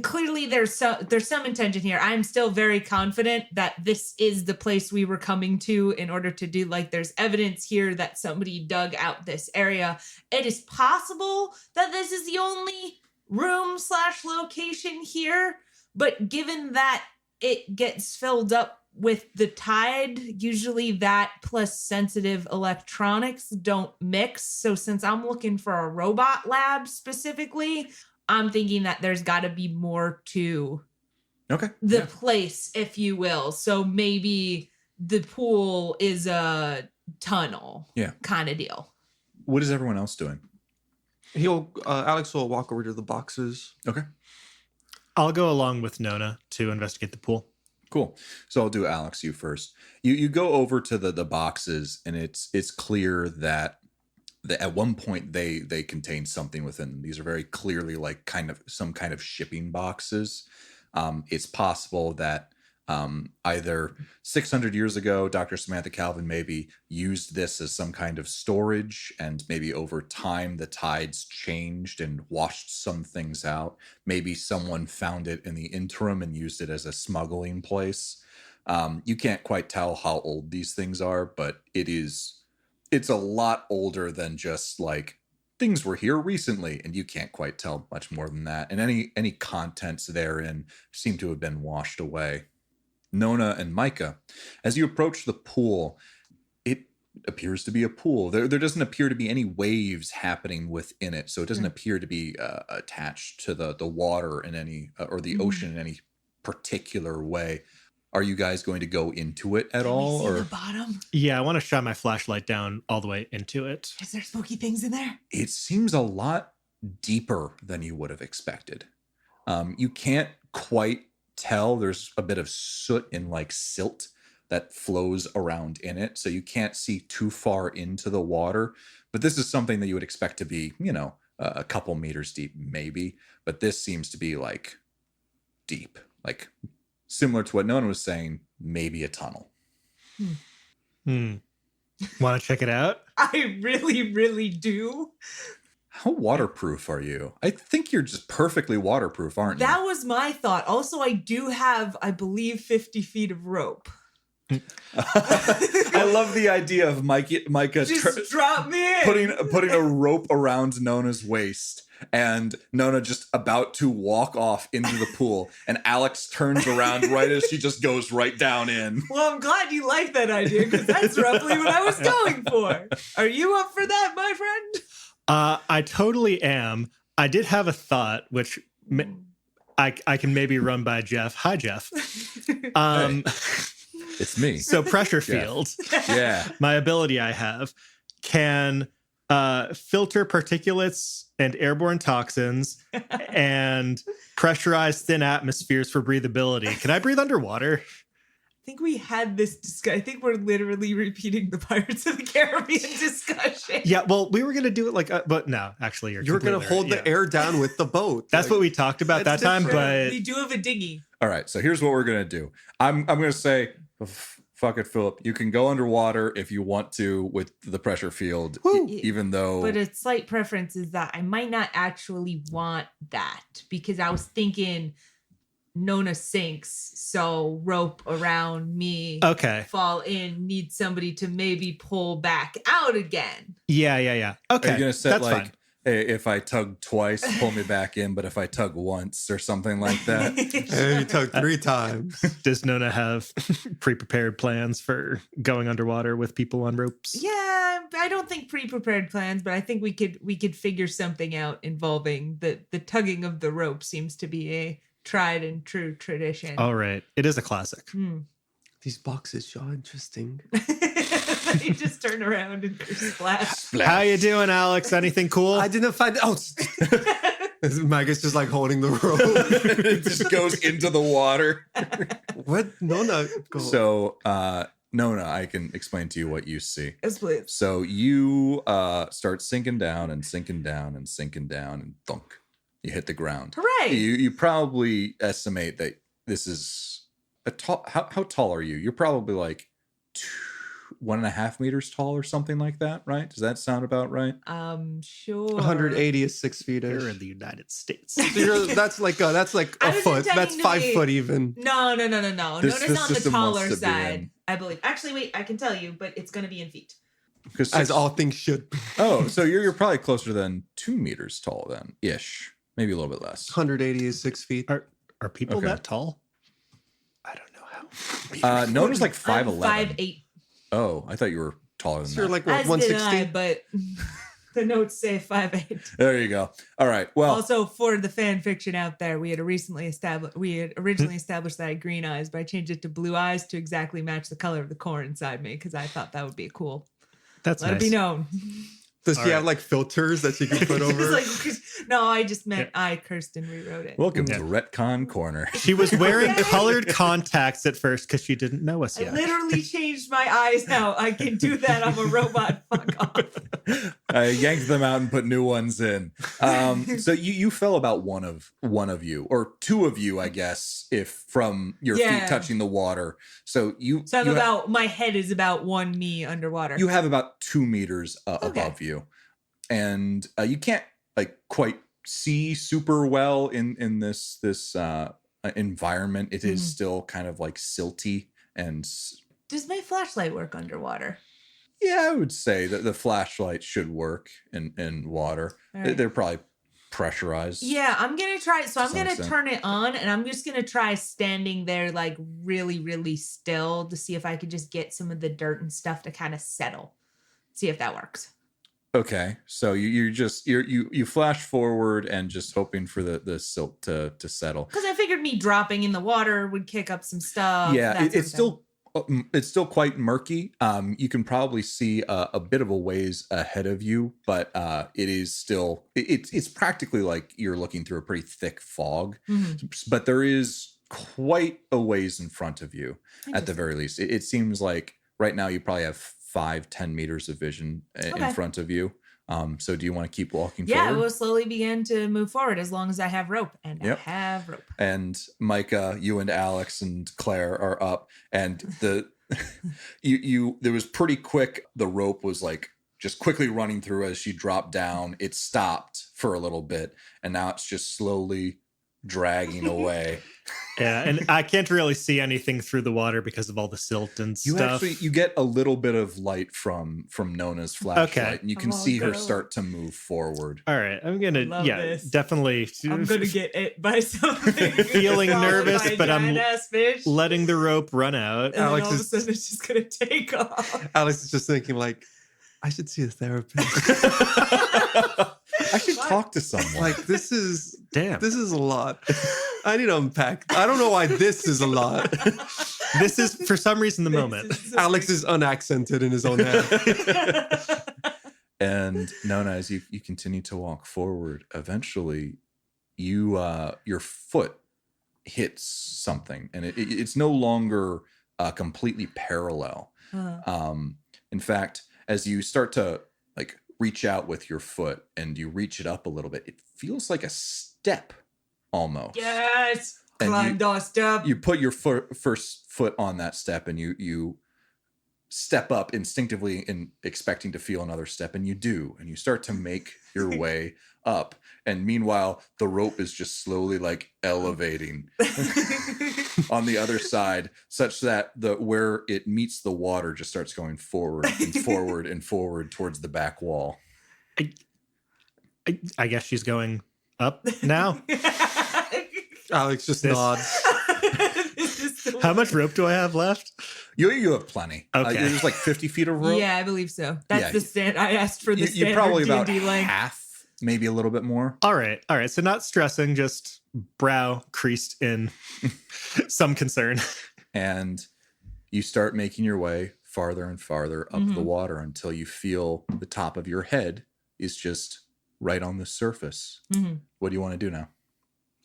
clearly there's some intention here. I'm still very confident that this is the place we were coming to in order to do, like, there's evidence here that somebody dug out this area. It is possible that this is the only room/location here, but given that it gets filled up with the tide, usually that plus sensitive electronics don't mix. So since I'm looking for a robot lab specifically, I'm thinking that there's got to be more to the place, if you will. So maybe the pool is a tunnel kind of deal. What is everyone else doing? Alex will walk over to the boxes. Okay. I'll go along with Nona to investigate the pool. Cool. So I'll do Alex, you first. You go over to the boxes, and it's clear that at one point they contain something within them. These are very clearly like some kind of shipping boxes. It's possible that either 600 years ago, Dr. Samantha Calvin maybe used this as some kind of storage, and maybe over time the tides changed and washed some things out. Maybe someone found it in the interim and used it as a smuggling place. You can't quite tell how old these things are, but it's a lot older than just like things were here recently, and you can't quite tell much more than that. And any contents therein seem to have been washed away. Nona and Micah, as you approach the pool, it appears to be a pool. There doesn't appear to be any waves happening within it, so it doesn't appear to be attached to the water in any or the ocean in any particular way. Are you guys going to go into it at Can all? we see Or the bottom? Yeah, I want to shine my flashlight down all the way into it. Is there spooky things in there? it seems a lot deeper than you would have expected. You can't quite tell. There's a bit of soot and like silt that flows around in it, so you can't see too far into the water. But this is something that you would expect to be, a couple meters deep, maybe. But this seems to be like deep, like similar to what Nona was saying, maybe a tunnel. Want to check it out? I really, really do. How waterproof are you? I think you're just perfectly waterproof, aren't you? That was my thought. Also, I do have, I believe, 50 feet of rope. I love the idea of Micah Just drop me in. putting a rope around Nona's waist, and Nona just about to walk off into the pool, and Alex turns around right as she just goes right down in. Well, I'm glad you like that idea, because that's roughly what I was going for. Are you up for that, my friend? I totally am. I did have a thought, which I can maybe run by Jeff. Hi, Jeff. It's me. So pressure field, Yeah. my ability I have, can filter particulates and airborne toxins and pressurize thin atmospheres for breathability. Can I breathe underwater? I think we had this discussion. I think we're literally repeating the Pirates of the Caribbean discussion. Yeah, well, we were going to do it like, but no, actually, You were going to hold the air down with the boat. That's what we talked about that That's time, different. We do have a dinghy. All right. So here's what we're gonna do. I'm gonna say, fuck it, Philip. You can go underwater if you want to with the pressure field, even though. But a slight preference is that I might not actually want that, because I was thinking Nona sinks, so rope around me. Okay. Fall in, need somebody to maybe pull back out again. Yeah. Okay. Are you gonna set that's like, fine. hey, if I tug twice, pull me back in, but if I tug once or something like that? And you took 3 times. Does Nona have pre-prepared plans for going underwater with people on ropes? Yeah, I don't think pre-prepared plans, but I think we could figure something out involving the tugging of the rope. Seems to be a tried and true tradition. All right. It is a classic. These boxes sure interesting. You just turn around and splash. How you doing, Alex? Anything cool? I didn't find out. Maggie's just like holding the rope. It just goes into the water. What? No. Go. So, Nona, I can explain to you what you see. Yes, please. So you start sinking down and sinking down and sinking down, and thunk, you hit the ground. Hooray! You probably estimate that this is a tall. How tall are you? You're probably like 1.5 meters tall or something like that, right? Does that sound about right? Sure. 180 is 6 feet. You're in the United States. That's like a foot. That's 5 foot even. No. This Nona's on the system taller wants to be side, in. I believe. Actually, wait, I can tell you, but it's going to be in feet. Because As all things should be. oh, so you're probably closer than 2 meters tall then, ish, maybe a little bit less. 180 is 6 feet. Are people Okay. that tall? I don't know how. Nona's like I'm 5'11". 5'8". Oh, I thought you were taller than So that. you're like what, As did I, 160? but the notes say 5'8". There you go. All right. Well, Also, for the fan fiction out there, we had originally established that I had green eyes, but I changed it to blue eyes to exactly match the color of the core inside me because I thought that would be cool. That's Let nice. it be known. Does she have like filters that she can put over? No, I just meant I cursed and rewrote it. welcome to Retcon Corner. She was wearing colored contacts at first because she didn't know us I yet. literally changed my eyes now. I can do that. I'm a robot. Fuck off. I yanked them out and put new ones in. So you fell about one of you or two of you, I guess, if from your Yeah. feet touching the water. So So I'm my head is about 1 me underwater. you have about 2 meters Okay. above you, and you can't like quite see super well in this environment. It is still kind of like silty and. Does my flashlight work underwater? Yeah, I would say that the flashlight should work in water. All right. They're probably pressurized. Yeah, I'm gonna try. So I'm some gonna extent. turn it on, and I'm just gonna try standing there like really, really still to see if I could just get some of the dirt and stuff to kind of settle. See if that works. Okay, so you flash forward and just hoping for the silt to settle. Because I figured me dropping in the water would kick up some stuff. Yeah, that sort of thing. it's still quite murky. You can probably see a bit of a ways ahead of you, but it is still it's practically like you're looking through a pretty thick fog. But there is quite a ways in front of you at the very least. It seems like right now you probably have 5-10 meters of vision in front of you. So do you want to keep walking forward? Yeah, we'll slowly begin to move forward as long as I have rope. And I have rope. And Micah, you and Alex and Claire are up, and there was pretty quick. The rope was like just quickly running through as she dropped down. It stopped for a little bit, and now it's just slowly dragging away. Yeah, and I can't really see anything through the water because of all the silt and stuff. You get a little bit of light from Nona's flashlight, and you can see her start to move forward. All right, I'm gonna this. definitely. I'm gonna get it by something. Feeling nervous, but I'm fish. letting the rope run out. And Alex all of a sudden it's just gonna take off. Alex is just thinking like, I should see a therapist. I should talk to someone. Like this is Damn. a lot. I need to unpack. I don't know why this is a lot. This is for some reason the moment. Alex is unaccented in his own head. And Nona, as you continue to walk forward, eventually your foot hits something, and it's no longer completely parallel. In fact, as you start to like reach out with your foot and you reach it up a little bit, it feels like a step almost. Yes. And Climbed our step. You put your first foot on that step, and you step up instinctively in expecting to feel another step, and you do, and you start to make your way up. And meanwhile, the rope is just slowly like elevating on the other side, such that where it meets the water just starts going forward and forward and forward towards the back wall. I guess she's going up now. Alex just nods. How much rope do I have left? You have plenty. Okay. There's like 50 feet of rope. Yeah, I believe so. That's Yeah. the stand. I asked for the You're standard probably about D&D length. half, maybe a little bit more. All right. So not stressing, just brow creased in some concern. And you start making your way farther and farther up the water until you feel the top of your head is just right on the surface. What do you want to do now?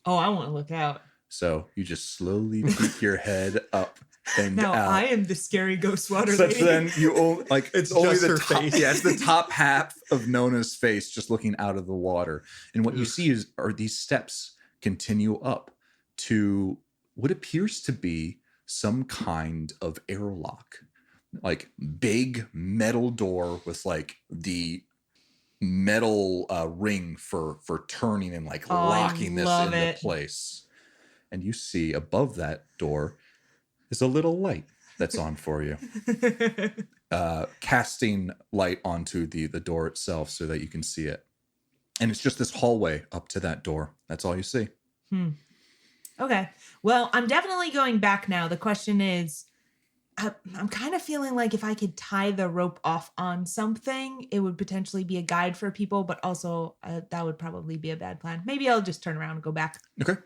Oh, I want to look out. So you just slowly peek your head up and Now out. I am the scary ghost water Such lady. then you only like it's only just the her top. face. Yeah, it's the top half of Nona's face just looking out of the water. And what you see are these steps continue up to what appears to be some kind of airlock. Like big metal door with like the metal ring for turning and like locking this love into it. place. And you see above that door is a little light that's on for you, casting light onto the door itself so that you can see it. And it's just this hallway up to that door. That's all you see. Okay. Well, I'm definitely going back now. The question is, I'm kind of feeling like if I could tie the rope off on something, it would potentially be a guide for people, but also that would probably be a bad plan. Maybe I'll just turn around and go back. Okay.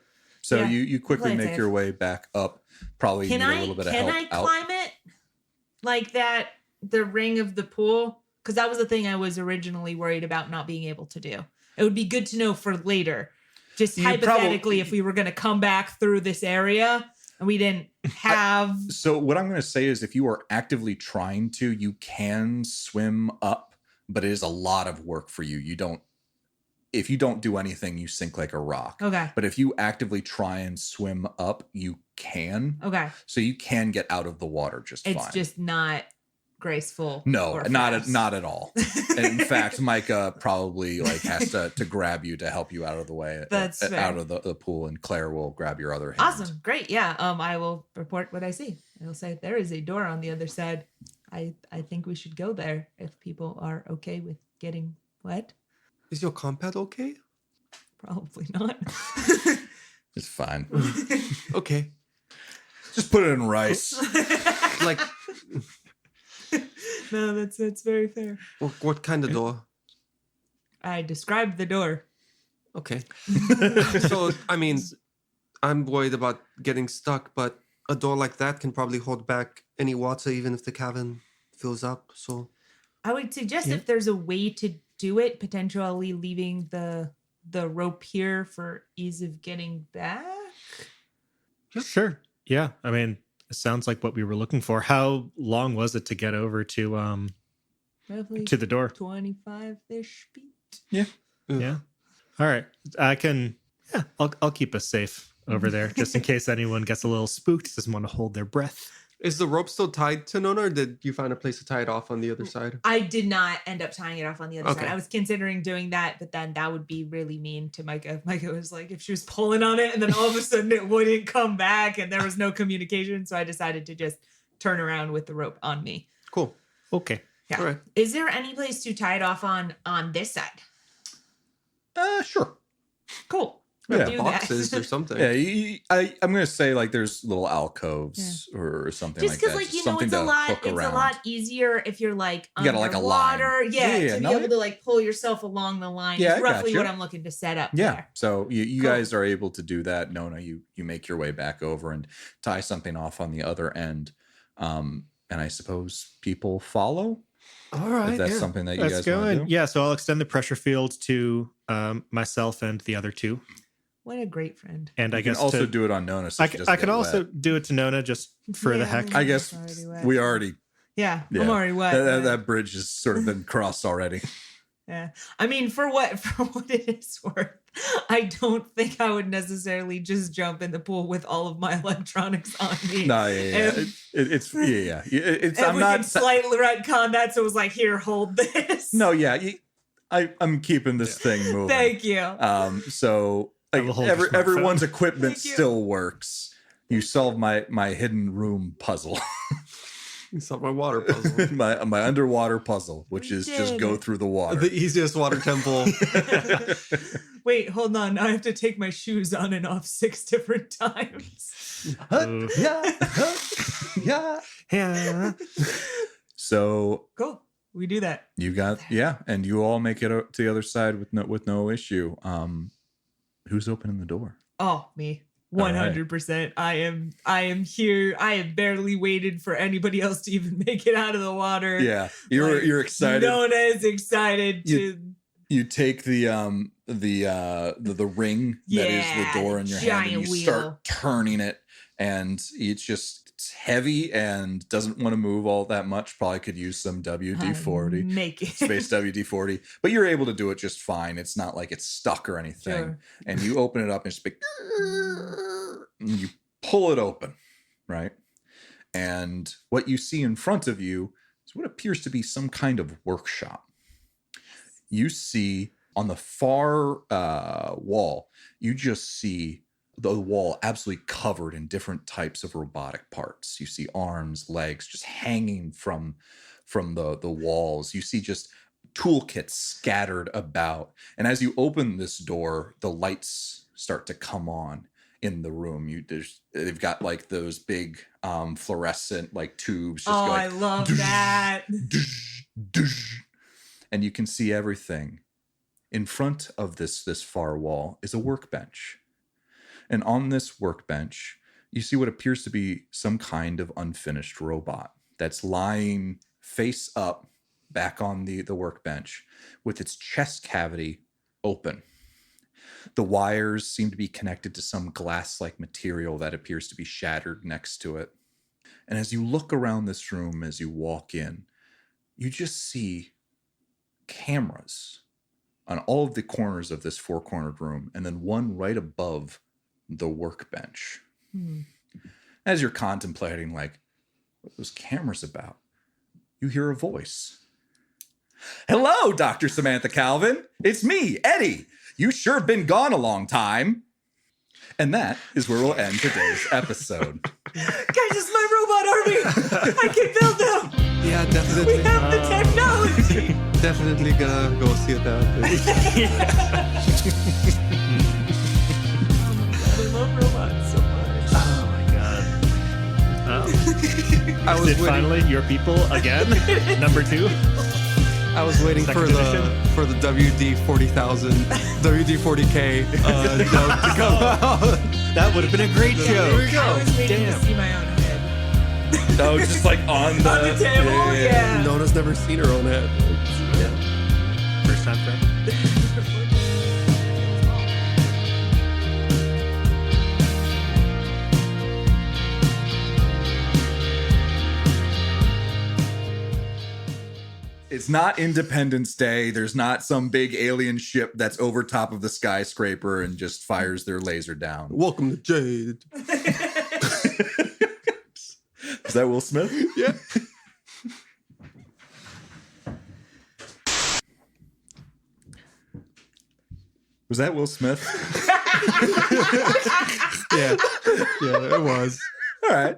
So Yeah. you quickly Play it make safe. your way back up. Probably need a little bit of help Can I out. climb it like that, the ring of the pool? Because that was the thing I was originally worried about not being able to do. It would be good to know for later. Just You hypothetically, if we were going to come back through this area and we didn't have... So what I'm going to say is if you are actively trying to, you can swim up, but it is a lot of work for you. If you don't do anything, you sink like a rock. Okay. But if you actively try and swim up, you can. Okay. So you can get out of the water just It's fine. just not graceful. No, or not fast. at all. In fact, Micah probably like has to grab you to help you out of the way, That's fair. out of the pool, and Claire will grab your other hand. Awesome. Great. Yeah. I will report what I see. I'll say there is a door on the other side. I think we should go there if people are okay with getting wet. Is your compat okay? Probably not. It's fine. Okay. Just put it in rice. Like, No, that's very fair. what kind of door? I described the door. Okay. So, I mean, I'm worried about getting stuck, but a door like that can probably hold back any water, even if the cavern fills up. So, I would suggest Yeah. if there's a way to do it, potentially leaving the rope here for ease of getting back. Sure. Yeah. I mean, it sounds like what we were looking for. How long was it to get over to Roughly the door? 25-ish feet. Yeah. All right. I can. Yeah. I'll keep us safe over there, just in case anyone gets a little spooked, doesn't want to hold their breath. is the rope still tied to Nona, or did you find a place to tie it off on the other side? I did not end up tying it off on the other Okay. side. I was considering doing that, but then that would be really mean to Micah. Micah was like, if she was pulling on it and then all of a sudden it wouldn't come back and there was no communication. So I decided to just turn around with the rope on me. Cool. Okay. Yeah. All right. Is there any place to tie it off on this side? Sure. Cool. Yeah, Do Boxes that. or something. Yeah, I'm gonna say like there's little alcoves or something Just like because, that. like, Just you know, something it's a to lot. hook It's around. a lot easier if you're like You gotta, like, a line. underwater. Yeah, Yeah, to no, be able to like pull yourself along the line. Yeah, is I roughly gotcha. what I'm looking to set up. Yeah. there. So you Cool. guys are able to do that. Nona, you make your way back over and tie something off on the other end. And I suppose people follow. All right. If that's yeah. something that you Let's guys go want to in. do. Yeah. So I'll extend the pressure field to myself and the other two. What a great friend. And I You can guess also to, do it on Nona. So I she can, doesn't I can get also wet. do it to Nona just for the Yeah, heck. I guess Already wet. we already. Yeah, Yeah. I'm already wet. That, but- that bridge has sort of been crossed already. Yeah. I mean, for what it is worth, I don't think I would necessarily just jump in the pool with all of my electronics on me. No, yeah. And- It's yeah. It's And I'm we not. can slightly retcon that, so it was like, here, hold this. No, yeah. I'm keeping this thing moving. Thank you. So like, I will hold your smartphone. everyone's equipment Thank you. still works. You solved my hidden room puzzle, You solved my water puzzle. my underwater puzzle, which We is just did go it. through the water. The easiest water temple. Wait, hold on. Now I have to take my shoes on and off 6 different times. Ooh. Yeah. Yeah. So Cool. We do that. you got and you all make it to the other side with no issue. Who's opening the door? Oh, me. All right. 100%. I am here. I have barely waited for anybody else to even make it out of the water. Yeah, Like, you're excited. Nona is excited to. You take the ring that is Yeah, the door in your hand, and giant you wheel. start turning it, and it's heavy and doesn't want to move all that much. Probably could use some WD-40, Make it. space WD-40, but you're able to do it just fine. It's not like it's stuck or anything. Sure. And you open it up and it's big, and you pull it open, right? And what you see in front of you is what appears to be some kind of workshop. You see on the far wall, you just see the wall absolutely covered in different types of robotic parts. You see arms, legs just hanging from the walls. You see just toolkits scattered about. And as you open this door, the lights start to come on in the room. They've got like those big fluorescent like tubes. Just Oh, going, I love that. and you can see everything. In front of this far wall is a workbench. And on this workbench, you see what appears to be some kind of unfinished robot that's lying face up back on the workbench with its chest cavity open. The wires seem to be connected to some glass-like material that appears to be shattered next to it. And as you look around this room, as you walk in, you just see cameras on all of the corners of this four-cornered room, and then one right above the workbench. As you're contemplating, like, what are those cameras about? You hear a voice. Hello, Dr. Samantha Calvin. It's me, Eddie. You sure have been gone a long time. And that is where we'll end today's episode. Guys, it's my robot army. I can build them. Yeah, We definitely. have the technology. Definitely gonna go see it out. I love robots so much. Oh my god. I Is was it waiting. finally your people again? Number 2? I was waiting for Second edition? the WD 40,000, WD 40K joke to come out. That would have been a great joke. I was waiting Damn. to see my own head. Oh, just like on the, On the table, yeah. Nona's never seen her own head. First time for It's not Independence Day. There's not some big alien ship that's over top of the skyscraper and just fires their laser down. Welcome to Jade. Is that Will Smith? Yeah. Was that Will Smith? Yeah. Yeah, it was. All right.